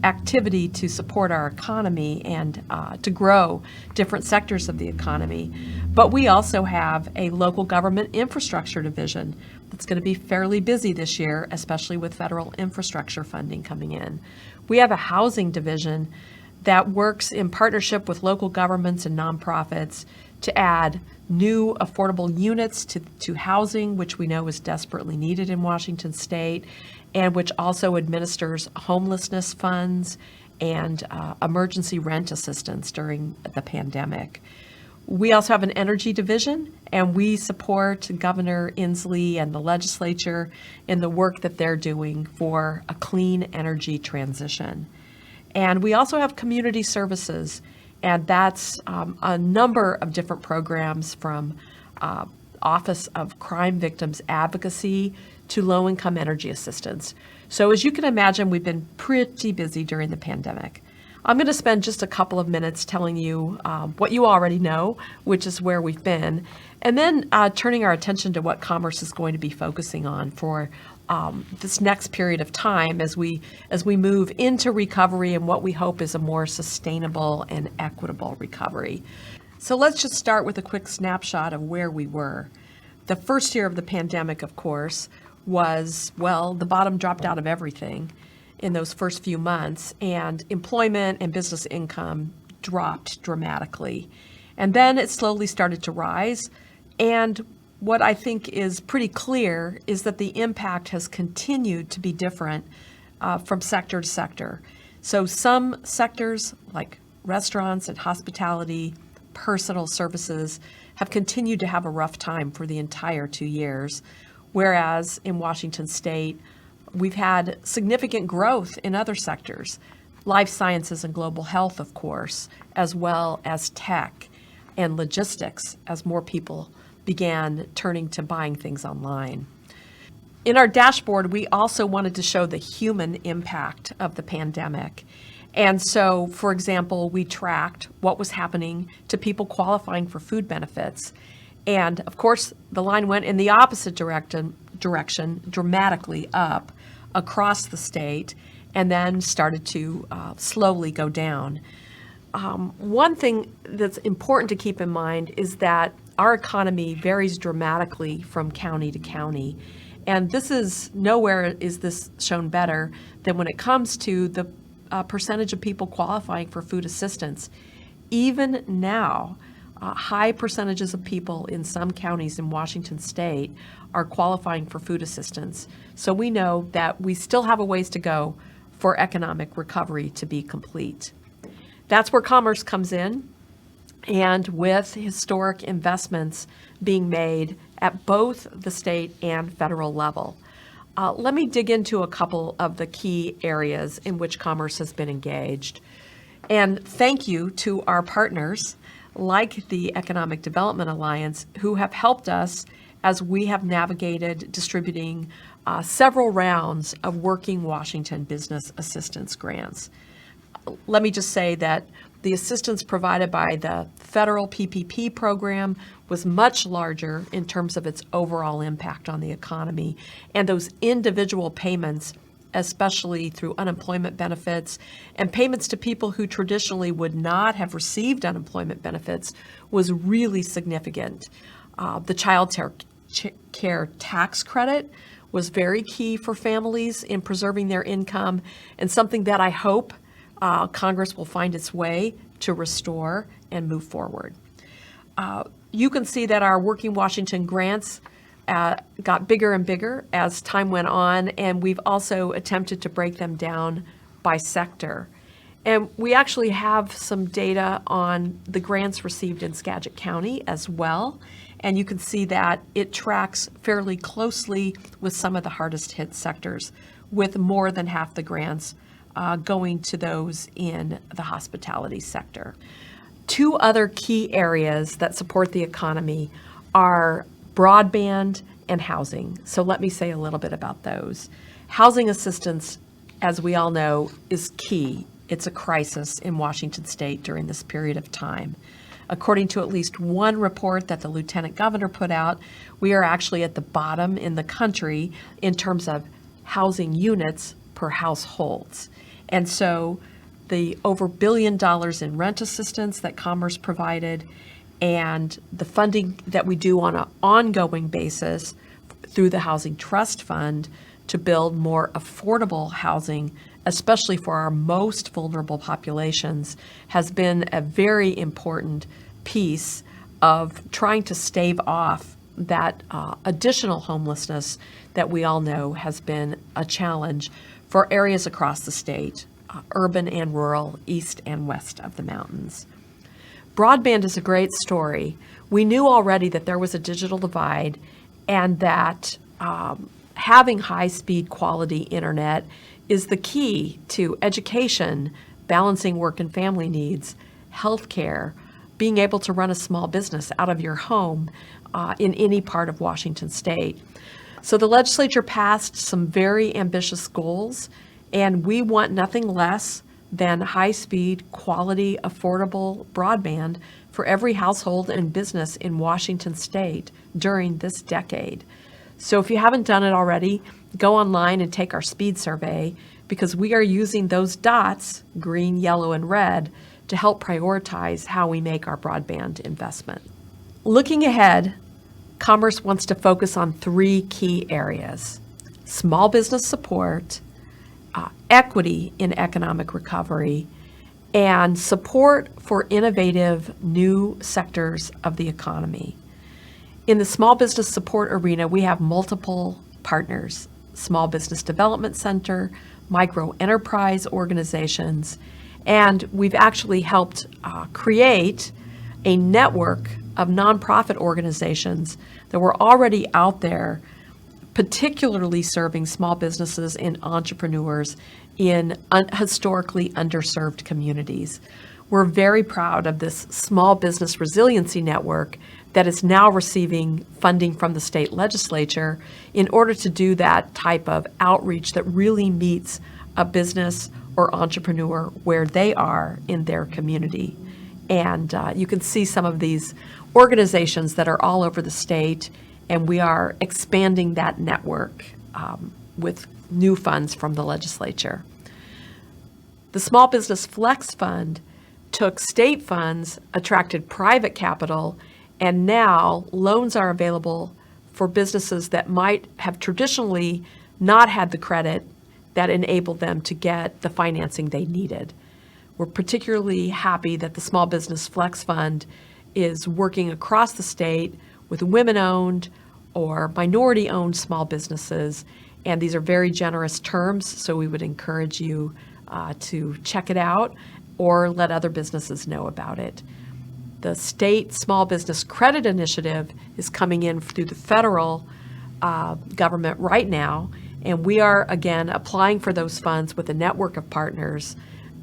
activity to support our economy and to grow different sectors of the economy. But we also have a local government infrastructure division that's going to be fairly busy this year, especially with federal infrastructure funding coming in. We have a housing division that works in partnership with local governments and nonprofits to add new affordable units to housing, which we know is desperately needed in Washington State, and which also administers homelessness funds and emergency rent assistance during the pandemic. We also have an energy division, and we support Governor Inslee and the legislature in the work that they're doing for a clean energy transition. And we also have community services, and that's a number of different programs from Office of Crime Victims Advocacy to low-income energy assistance. So as you can imagine, we've been pretty busy during the pandemic. I'm going to spend just a couple of minutes telling you what you already know, which is where we've been, and then turning our attention to what Commerce is going to be focusing on for this next period of time as we move into recovery and what we hope is a more sustainable and equitable recovery. So let's just start with a quick snapshot of where we were. The first year of the pandemic, of course, was, well, the bottom dropped out of everything in those first few months, and employment and business income dropped dramatically. And then it slowly started to rise, and what I think is pretty clear is that the impact has continued to be different from sector to sector. So some sectors, like restaurants and hospitality, personal services, have continued to have a rough time for the entire 2 years, whereas in Washington State, we've had significant growth in other sectors, life sciences and global health, of course, as well as tech and logistics, as more people began turning to buying things online. In our dashboard, we also wanted to show the human impact of the pandemic. And so, for example, we tracked what was happening to people qualifying for food benefits. And of course, the line went in the opposite direction, dramatically up across the state, and then started to slowly go down. One thing that's important to keep in mind is that our economy varies dramatically from county to county. And this is nowhere is this shown better than when it comes to the percentage of people qualifying for food assistance. Even now, high percentages of people in some counties in Washington state are qualifying for food assistance. So we know that we still have a ways to go for economic recovery to be complete. That's where commerce comes in, and with historic investments being made at both the state and federal level. Let me dig into a couple of the key areas in which commerce has been engaged. And thank you to our partners like the Economic Development Alliance who have helped us as we have navigated distributing several rounds of Working Washington Business Assistance grants. Let me just say that the assistance provided by the federal PPP program was much larger in terms of its overall impact on the economy, and those individual payments, especially through unemployment benefits and payments to people who traditionally would not have received unemployment benefits, was really significant. The child care tax credit was very key for families in preserving their income, and something that I hope Congress will find its way to restore and move forward. You can see that our Working Washington grants got bigger and bigger as time went on, and we've also attempted to break them down by sector. And we actually have some data on the grants received in Skagit County as well, and you can see that it tracks fairly closely with some of the hardest hit sectors, with more than half the grants going to those in the hospitality sector. Two other key areas that support the economy are broadband and housing. So let me say a little bit about those. Housing assistance, as we all know, is key. It's a crisis in Washington state during this period of time. According to at least one report that the Lieutenant Governor put out, we are actually at the bottom in the country in terms of housing units per households. And so the over $1 billion in rent assistance that Commerce provided and the funding that we do on an ongoing basis through the Housing Trust Fund to build more affordable housing, especially for our most vulnerable populations, has been a very important piece of trying to stave off that additional homelessness that we all know has been a challenge for areas across the state, urban and rural, east and west of the mountains. Broadband is a great story. We knew already that there was a digital divide and that having high-speed quality internet is the key to education, balancing work and family needs, healthcare, being able to run a small business out of your home in any part of Washington state. So the legislature passed some very ambitious goals, and we want nothing less than high-speed, quality, affordable broadband for every household and business in Washington state during this decade. So if you haven't done it already, go online and take our speed survey, because we are using those dots, green, yellow, and red, to help prioritize how we make our broadband investment. Looking ahead, Commerce wants to focus on three key areas: small business support, equity in economic recovery, and support for innovative new sectors of the economy. In the small business support arena, we have multiple partners: Small Business Development Center, micro enterprise organizations, and we've actually helped create a network of nonprofit organizations that were already out there, particularly serving small businesses and entrepreneurs in historically underserved communities. We're very proud of this Small Business Resiliency Network that is now receiving funding from the state legislature in order to do that type of outreach that really meets a business or entrepreneur where they are in their community. And you can see some of these organizations that are all over the state, and we are expanding that network with new funds from the legislature. The Small Business Flex Fund took state funds, attracted private capital, and now loans are available for businesses that might have traditionally not had the credit that enabled them to get the financing they needed. We're particularly happy that the Small Business Flex Fund is working across the state with women-owned or minority-owned small businesses, and these are very generous terms, so we would encourage you to check it out or let other businesses know about it. The state small business credit initiative is coming in through the federal government right now, and we are again applying for those funds with a network of partners,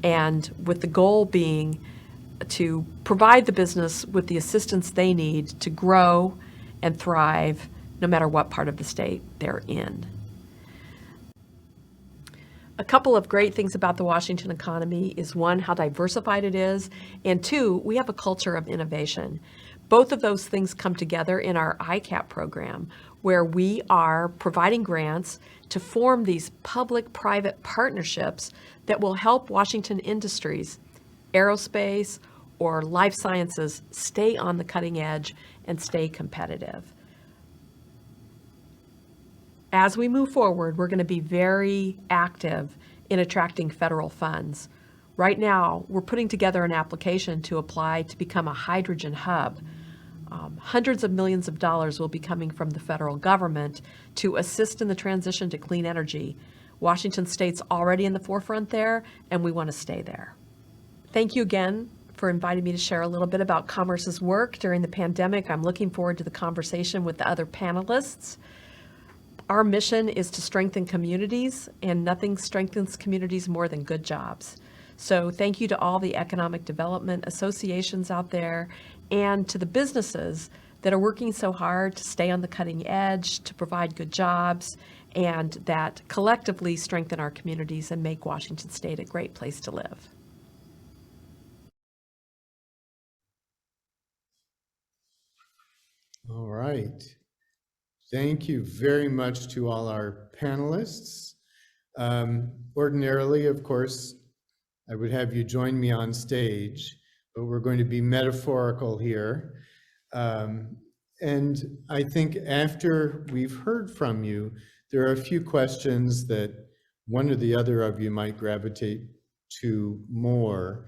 and with the goal being to provide the business with the assistance they need to grow and thrive no matter what part of the state they're in. A couple of great things about the Washington economy is, one, how diversified it is, and two, we have a culture of innovation. Both of those things come together in our ICAP program, where we are providing grants to form these public-private partnerships that will help Washington industries, aerospace or life sciences, stay on the cutting edge and stay competitive. As we move forward, we're going to be very active in attracting federal funds. Right now, we're putting together an application to apply to become a hydrogen hub. Hundreds of millions of dollars will be coming from the federal government to assist in the transition to clean energy. Washington State's already in the forefront there, and we want to stay there. Thank you again for inviting me to share a little bit about Commerce's work during the pandemic. I'm looking forward to the conversation with the other panelists. Our mission is to strengthen communities, and nothing strengthens communities more than good jobs. So thank you to all the economic development associations out there and to the businesses that are working so hard to stay on the cutting edge, to provide good jobs, and that collectively strengthen our communities and make Washington State a great place to live. All right. Thank you very much to all our panelists. Ordinarily, of course, I would have you join me on stage, but we're going to be metaphorical here. And I think after we've heard from you, there are a few questions that one or the other of you might gravitate to more.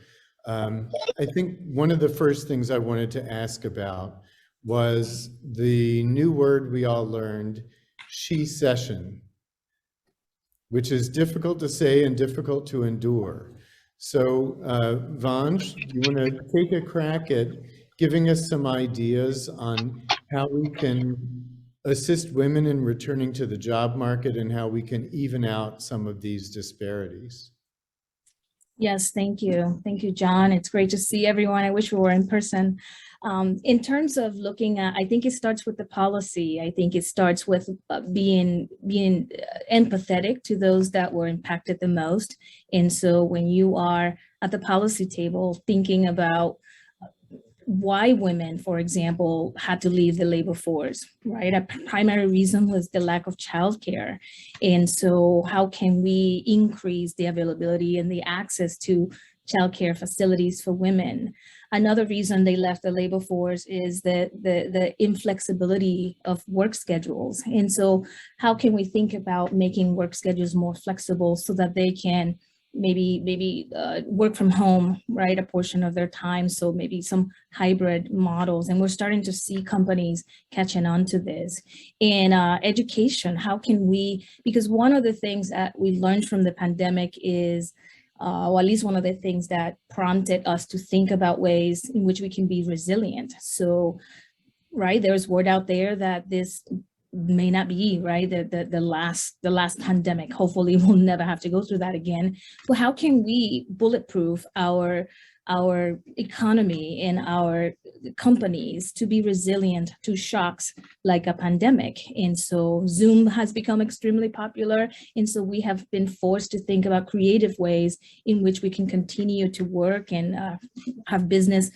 I think one of the first things I wanted to ask about was the new word we all learned, she-cession, which is difficult to say and difficult to endure. So Vange, do you want to take a crack at giving us some ideas on how we can assist women in returning to the job market and how we can even out some of these disparities? Yes, thank you. Thank you, John. It's great to see everyone. I wish we were in person. In terms of looking at, I think it starts with the policy. I think it starts with being empathetic to those that were impacted the most. And so when you are at the policy table thinking about why women, for example, had to leave the labor force, right? A primary reason was the lack of childcare. And so how can we increase the availability and the access to childcare facilities for women? Another reason they left the labor force is the inflexibility of work schedules. And so how can we think about making work schedules more flexible so that they can maybe work from home, right, a portion of their time, so maybe some hybrid models. And we're starting to see companies catching on to this. And education, how can we, because one of the things that we learned from the pandemic is, or at least one of the things that prompted us to think about ways in which we can be resilient. So, right, there's word out there that this may not be, right, the last pandemic. Hopefully we'll never have to go through that again. But how can we bulletproof our economy and our companies to be resilient to shocks like a pandemic? And so Zoom has become extremely popular. And so we have been forced to think about creative ways in which we can continue to work and have business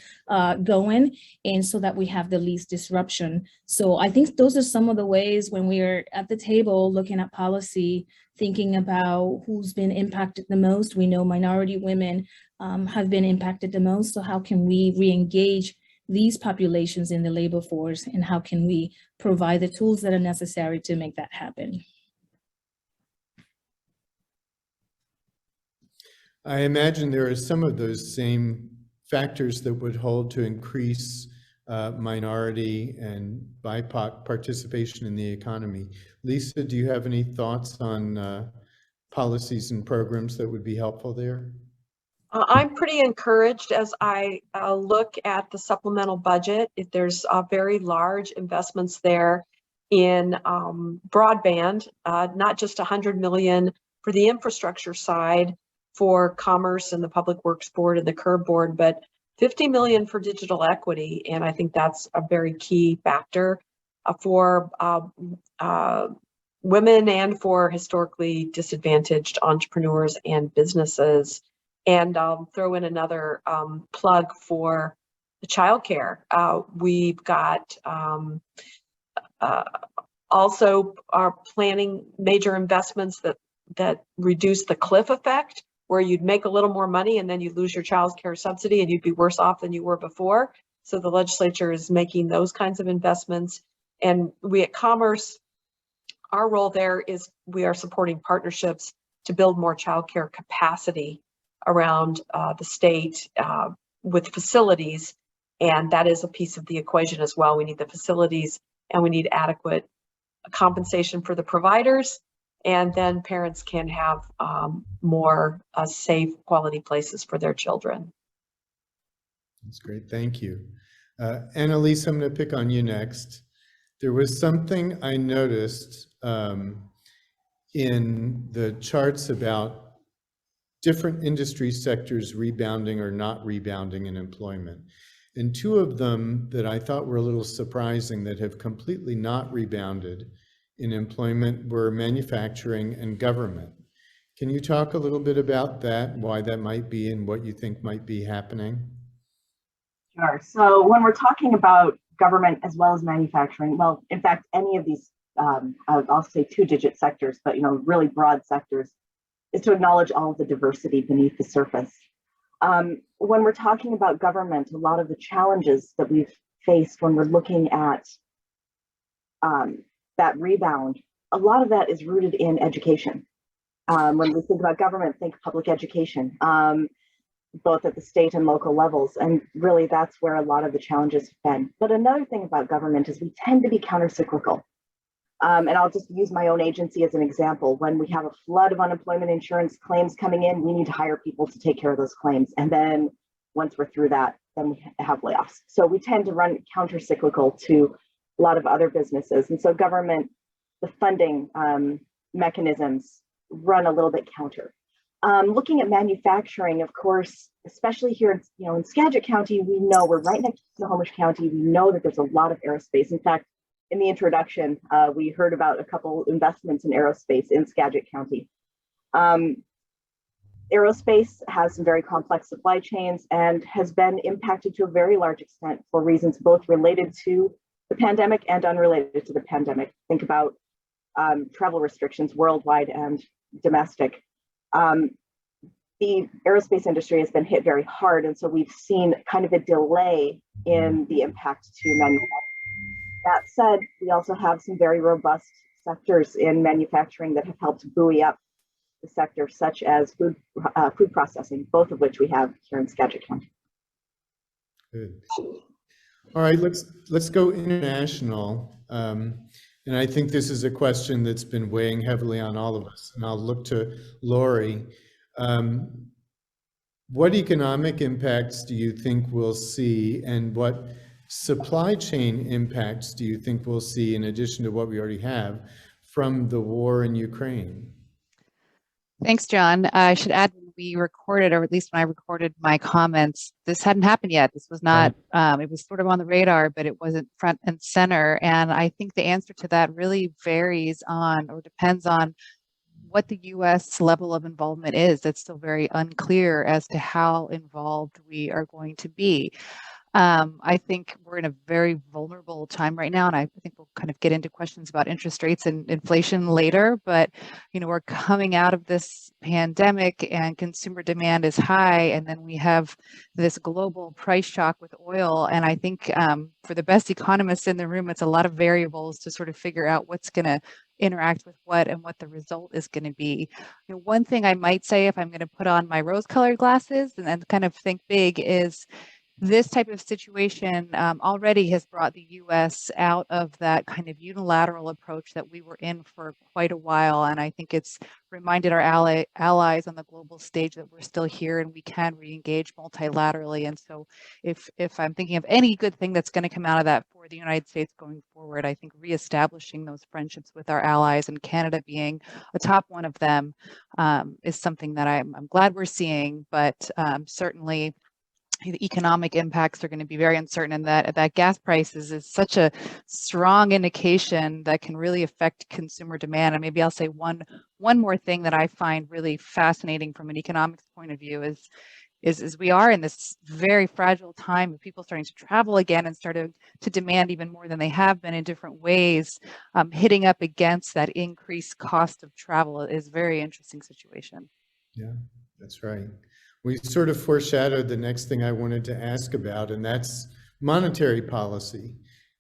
going, and so that we have the least disruption. So I think those are some of the ways when we are at the table looking at policy, thinking about who's been impacted the most. We know minority women have been impacted the most. So how can we re-engage these populations in the labor force, and how can we provide the tools that are necessary to make that happen? I imagine there are some of those same factors that would hold to increase minority and BIPOC participation in the economy. Lisa, do you have any thoughts on policies and programs that would be helpful there? I'm pretty encouraged as I look at the supplemental budget. There's very large investments there in broadband, not just $100 million for the infrastructure side for Commerce and the Public Works Board and the Curb Board, but $50 million for digital equity. And I think that's a very key factor for women and for historically disadvantaged entrepreneurs and businesses. And I'll throw in another plug for the childcare. We've got also are planning major investments that reduce the cliff effect, where you'd make a little more money and then you'd lose your child care subsidy and you'd be worse off than you were before. So the legislature is making those kinds of investments. And we at Commerce, our role there is we are supporting partnerships to build more child care capacity around the state with facilities. And that is a piece of the equation as well. We need the facilities and we need adequate compensation for the providers. And then parents can have more safe, quality places for their children. That's great, thank you. Anneliese, I'm gonna pick on you next. There was something I noticed in the charts about different industry sectors rebounding or not rebounding in employment. And two of them that I thought were a little surprising that have completely not rebounded in employment were manufacturing and government. Can you talk a little bit about that, why that might be and what you think might be happening? Sure. So when we're talking about government as well as manufacturing, well, in fact, any of these, I'll say two-digit sectors, but really broad sectors, is to acknowledge all of the diversity beneath the surface. When we're talking about government, a lot of the challenges that we've faced when we're looking at that rebound, a lot of that is rooted in education. When we think about government, think public education, both at the state and local levels. And really that's where a lot of the challenges have been. But another thing about government is we tend to be countercyclical. And I'll just use my own agency as an example. When we have a flood of unemployment insurance claims coming in, we need to hire people to take care of those claims. And then once we're through that, then we have layoffs. So we tend to run counter-cyclical to a lot of other businesses. And so government, the funding mechanisms run a little bit counter. Looking at manufacturing, of course, especially here in Skagit County, we know we're right next to Snohomish County. We know that there's a lot of aerospace. In fact, in the introduction, we heard about a couple investments in aerospace in Skagit County. Aerospace has some very complex supply chains and has been impacted to a very large extent for reasons both related to the pandemic and unrelated to the pandemic. Think about travel restrictions worldwide and domestic. The aerospace industry has been hit very hard, and so we've seen kind of a delay in the impact to manufacturing. That said, we also have some very robust sectors in manufacturing that have helped buoy up the sector, such as food processing, both of which we have here in Skagit County. Good. All right, let's go international. And I think this is a question that's been weighing heavily on all of us. And I'll look to Laurie. What economic impacts do you think we'll see, and what supply chain impacts do you think we'll see, in addition to what we already have, from the war in Ukraine? Thanks, John. I should add, when we recorded, or at least when I recorded my comments, this hadn't happened yet. This was not, it was sort of on the radar, but it wasn't front and center. And I think the answer to that really varies on, or depends on, what the U.S. level of involvement is. That's still very unclear as to how involved we are going to be. I think we're in a very vulnerable time right now, and I think we'll kind of get into questions about interest rates and inflation later. But we're coming out of this pandemic, and consumer demand is high, and then we have this global price shock with oil. And I think for the best economists in the room, it's a lot of variables to sort of figure out what's going to interact with what and what the result is going to be. One thing I might say, if I'm going to put on my rose-colored glasses and then kind of think big, is this type of situation already has brought the U.S. out of that kind of unilateral approach that we were in for quite a while. And I think it's reminded our allies on the global stage that we're still here and we can re-engage multilaterally. And so if I'm thinking of any good thing that's going to come out of that for the United States going forward, I think reestablishing those friendships with our allies, and Canada being a top one of them, is something that I'm glad we're seeing. But certainly, the economic impacts are going to be very uncertain, and that gas prices is such a strong indication that can really affect consumer demand. And maybe I'll say one more thing that I find really fascinating from an economics point of view is we are in this very fragile time of people starting to travel again and starting to demand even more than they have been in different ways. Hitting up against that increased cost of travel is a very interesting situation. Yeah, that's right. We sort of foreshadowed the next thing I wanted to ask about, and that's monetary policy.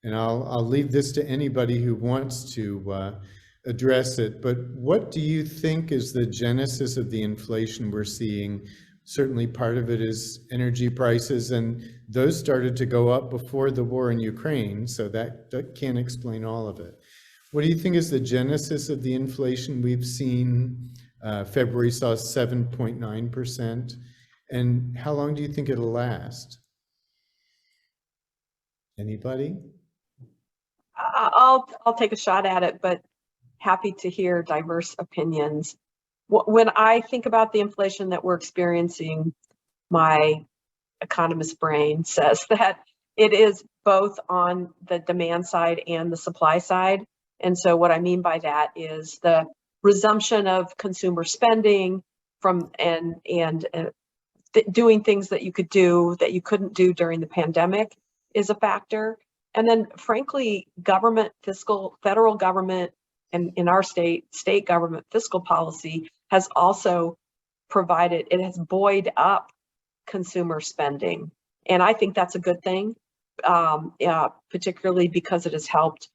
And I'll leave this to anybody who wants to address it. But what do you think is the genesis of the inflation we're seeing? Certainly part of it is energy prices, and those started to go up before the war in Ukraine, so that can't explain all of it. What do you think is the genesis of the inflation we've seen? February saw 7.9%. And how long do you think it'll last? Anybody? I'll take a shot at it, but happy to hear diverse opinions. When I think about the inflation that we're experiencing, my economist brain says that it is both on the demand side and the supply side. And so what I mean by that is the resumption of consumer spending and doing things that you could do that you couldn't do during the pandemic is a factor. And then frankly, federal government, and in our state government fiscal policy has also it has buoyed up consumer spending. And I think that's a good thing, particularly because it has helped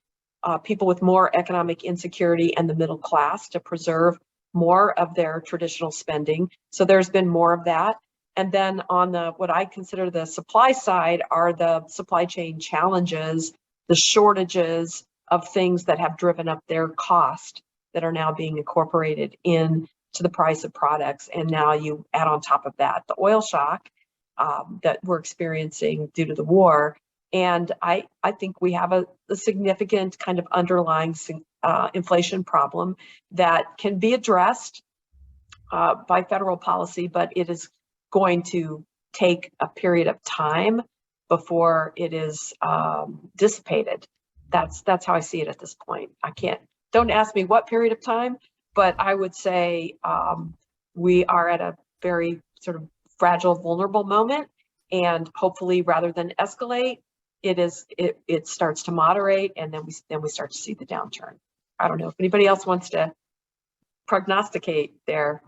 people with more economic insecurity and the middle class to preserve more of their traditional spending. So there's been more of that. And then on what I consider the supply side are the supply chain challenges, the shortages of things that have driven up their cost that are now being incorporated into the price of products. And now you add on top of that the oil shock that we're experiencing due to the war. And I think we have a significant kind of underlying inflation problem that can be addressed by federal policy, but it is going to take a period of time before it is dissipated. That's how I see it at this point. Don't ask me what period of time, but I would say we are at a very sort of fragile, vulnerable moment, and hopefully rather than escalate, it starts to moderate, and then we start to see the downturn. I don't know if anybody else wants to prognosticate there.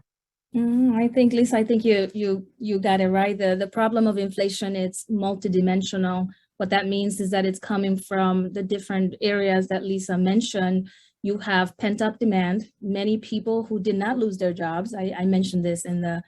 I think, Lisa, you got it right. The problem of inflation, it's multidimensional. What that means is that it's coming from the different areas that Lisa mentioned. You have pent-up demand. Many people who did not lose their jobs. I mentioned this in the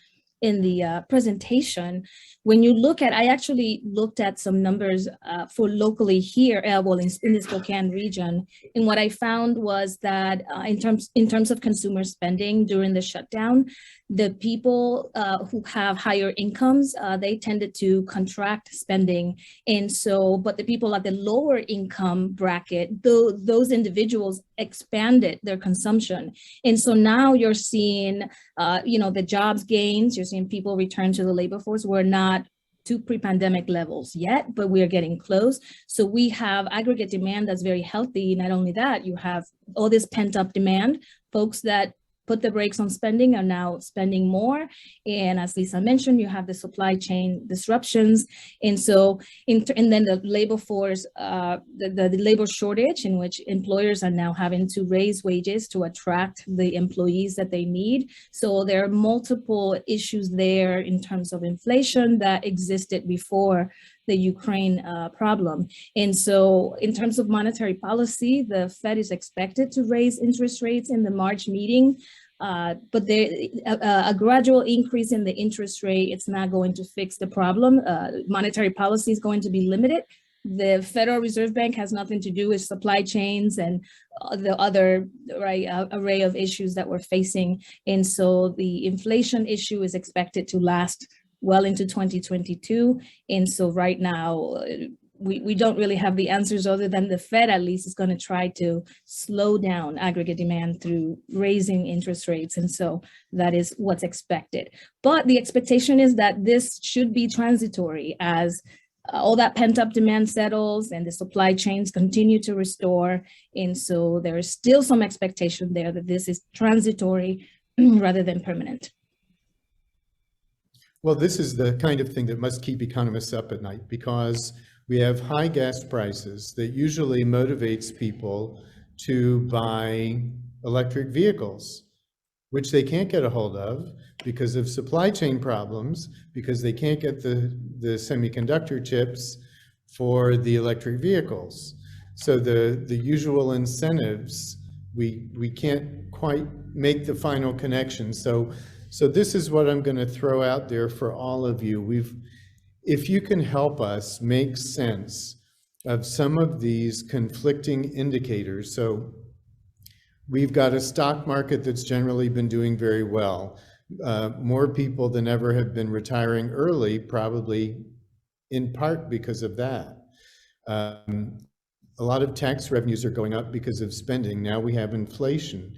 presentation. When you look at, I actually looked at some numbers for locally here, in the Spokane region, and what I found was that in terms of consumer spending during the shutdown, the people who have higher incomes, they tended to contract spending, and so, but the people at the lower income bracket, those individuals expanded their consumption, and so now you're seeing, the jobs gains. You're seeing people return to the labor force. We're not to pre-pandemic levels yet, but we are getting close. So we have aggregate demand that's very healthy. Not only that, you have all this pent-up demand, folks that put the brakes on spending are now spending more. And as Lisa mentioned, you have the supply chain disruptions. And so, and then the labor force, the labor shortage, in which employers are now having to raise wages to attract the employees that they need. So there are multiple issues there in terms of inflation that existed before the Ukraine problem. And so in terms of monetary policy, the Fed is expected to raise interest rates in the March meeting, but a gradual increase in the interest rate, it's not going to fix the problem. Monetary policy is going to be limited. The Federal Reserve Bank has nothing to do with supply chains and the other array of issues that we're facing. And so the inflation issue is expected to last well into 2022. And so right now, we don't really have the answers other than the Fed at least is going to try to slow down aggregate demand through raising interest rates. And so that is what's expected. But the expectation is that this should be transitory as all that pent-up demand settles and the supply chains continue to restore. And so there is still some expectation there that this is transitory rather than permanent. Well, this is the kind of thing that must keep economists up at night, because we have high gas prices that usually motivates people to buy electric vehicles, which they can't get a hold of because of supply chain problems, because they can't get the semiconductor chips for the electric vehicles. So the usual incentives, we can't quite make the final connection. So this is what I'm going to throw out there for all of you. If you can help us make sense of some of these conflicting indicators. So we've got a stock market that's generally been doing very well. More people than ever have been retiring early, probably in part because of that. A lot of tax revenues are going up because of spending. Now we have inflation.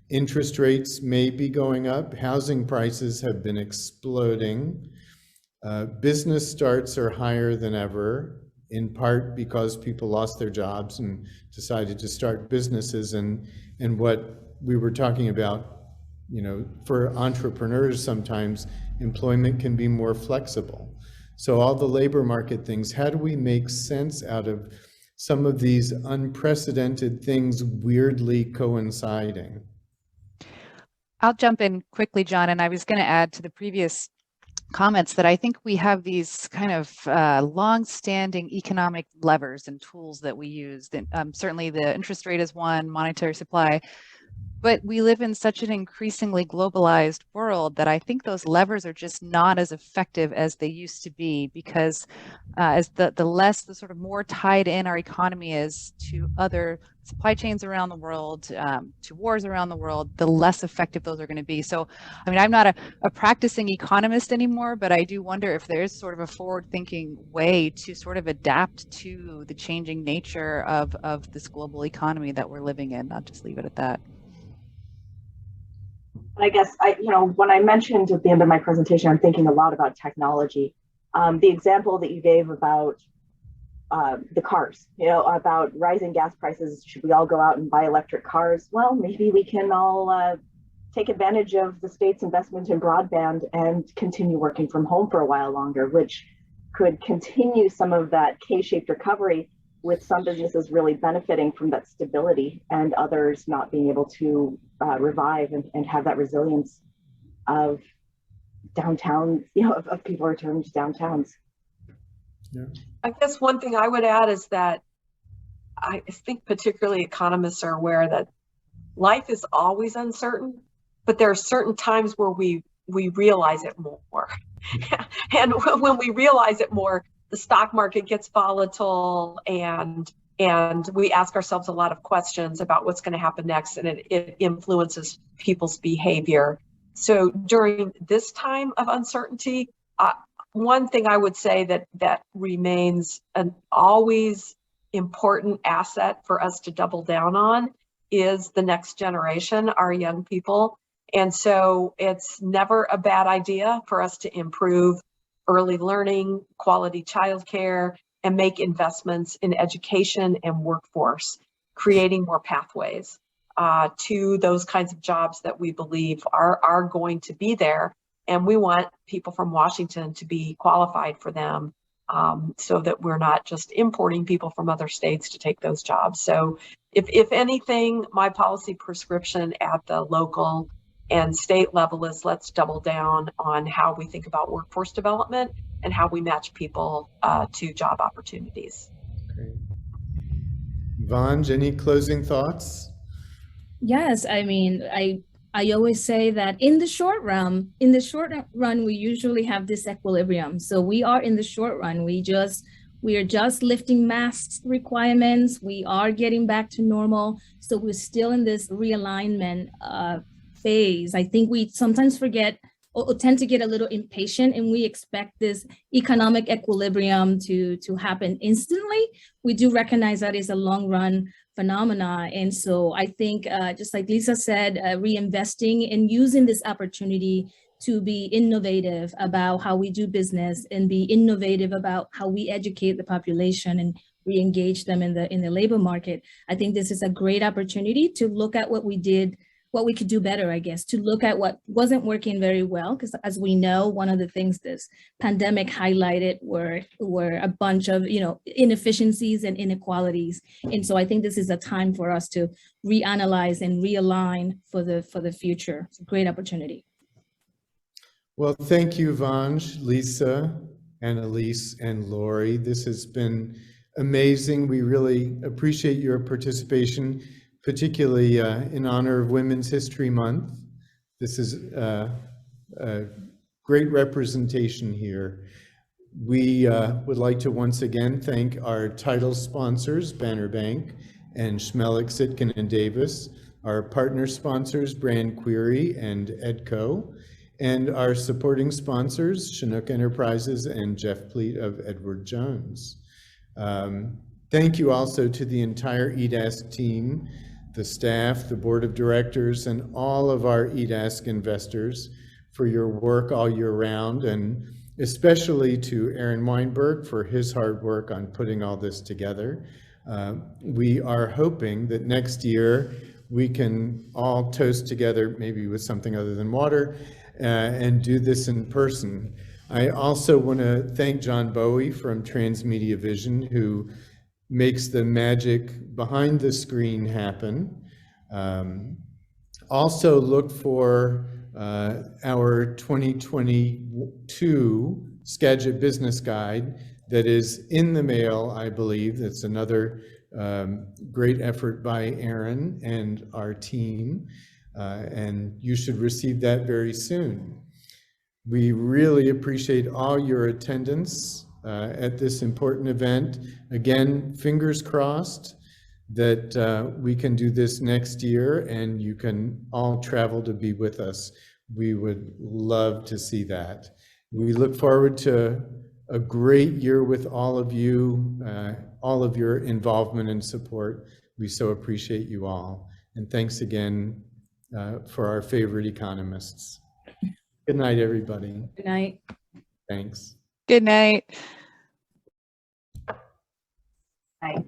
Interest rates may be going up. Housing prices have been exploding. Business starts are higher than ever, in part because people lost their jobs and decided to start businesses. And what we were talking about, for entrepreneurs, sometimes employment can be more flexible. So all the labor market things, how do we make sense out of some of these unprecedented things weirdly coinciding? I'll jump in quickly, John, and I was going to add to the previous comments that I think we have these kind of long-standing economic levers and tools that we use. Certainly the interest rate is one, monetary supply, but we live in such an increasingly globalized world that I think those levers are just not as effective as they used to be, because as the sort of more tied in our economy is to other supply chains around the world, to wars around the world, the less effective those are going to be. So, I mean, I'm not a practicing economist anymore, but I do wonder if there is sort of a forward-thinking way to sort of adapt to the changing nature of this global economy that we're living in, not just leave it at that. I guess, when I mentioned at the end of my presentation, I'm thinking a lot about technology. The example that you gave about the cars, about rising gas prices, should we all go out and buy electric cars? Well, maybe we can all take advantage of the state's investment in broadband and continue working from home for a while longer, which could continue some of that K-shaped recovery, with some businesses really benefiting from that stability and others not being able to revive and have that resilience of downtown, of people returning to downtowns. Yeah. I guess one thing I would add is that I think particularly economists are aware that life is always uncertain, but there are certain times where we realize it more. And when we realize it more, the stock market gets volatile, and we ask ourselves a lot of questions about what's going to happen next, and it influences people's behavior. So during this time of uncertainty, one thing I would say that remains an always important asset for us to double down on is the next generation, our young people. And so it's never a bad idea for us to improve early learning, quality childcare, and make investments in education and workforce, creating more pathways. to those kinds of jobs that we believe are going to be there. And we want people from Washington to be qualified for them, so that we're not just importing people from other states to take those jobs. So if anything, my policy prescription at the local and state level is let's double down on how we think about workforce development and how we match people to job opportunities. Great. Vange, any closing thoughts? Yes, I mean, I always say that in the short run, we usually have this equilibrium. So we are in the short run. We are just lifting mask requirements. We are getting back to normal. So we're still in this realignment phase. I think we sometimes forget or tend to get a little impatient, and we expect this economic equilibrium to happen instantly. We do recognize that is a long run phenomena. And so I think, just like Lisa said, reinvesting and using this opportunity to be innovative about how we do business and be innovative about how we educate the population and re-engage them in the labor market. I think this is a great opportunity to look at what we did, what we could do better, I guess, to look at what wasn't working very well. Because as we know, one of the things this pandemic highlighted were a bunch of, inefficiencies and inequalities. And so I think this is a time for us to reanalyze and realign for the future. It's a great opportunity. Well, thank you, Vange, Lisa, Anneliese, and Laurie. This has been amazing. We really appreciate your participation, particularly in honor of Women's History Month. This is a great representation here. We would like to once again thank our title sponsors, Banner Bank and Chmelik, Sitkin, and Davis, our partner sponsors, Brand Query and EDCO, and our supporting sponsors, Chinook Enterprises and Jeff Pleat of Edward Jones. Thank you also to the entire EDASC team, the staff, the board of directors, and all of our EDASC investors for your work all year round, and especially to Aaron Weinberg for his hard work on putting all this together. We are hoping that next year we can all toast together, maybe with something other than water, and do this in person. I also want to thank John Bowie from Transmedia Vision, who makes the magic behind the screen happen. Also look for our 2022 Skagit Business Guide that is in the mail, I believe. That's another great effort by Aaron and our team, and you should receive that very soon. We really appreciate all your attendance at this important event. Again, fingers crossed that we can do this next year and you can all travel to be with us. We would love to see that. We look forward to a great year with all of you, all of your involvement and support. We so appreciate you all. And thanks again for our favorite economists. Good night, everybody. Good night. Thanks. Good night. Bye.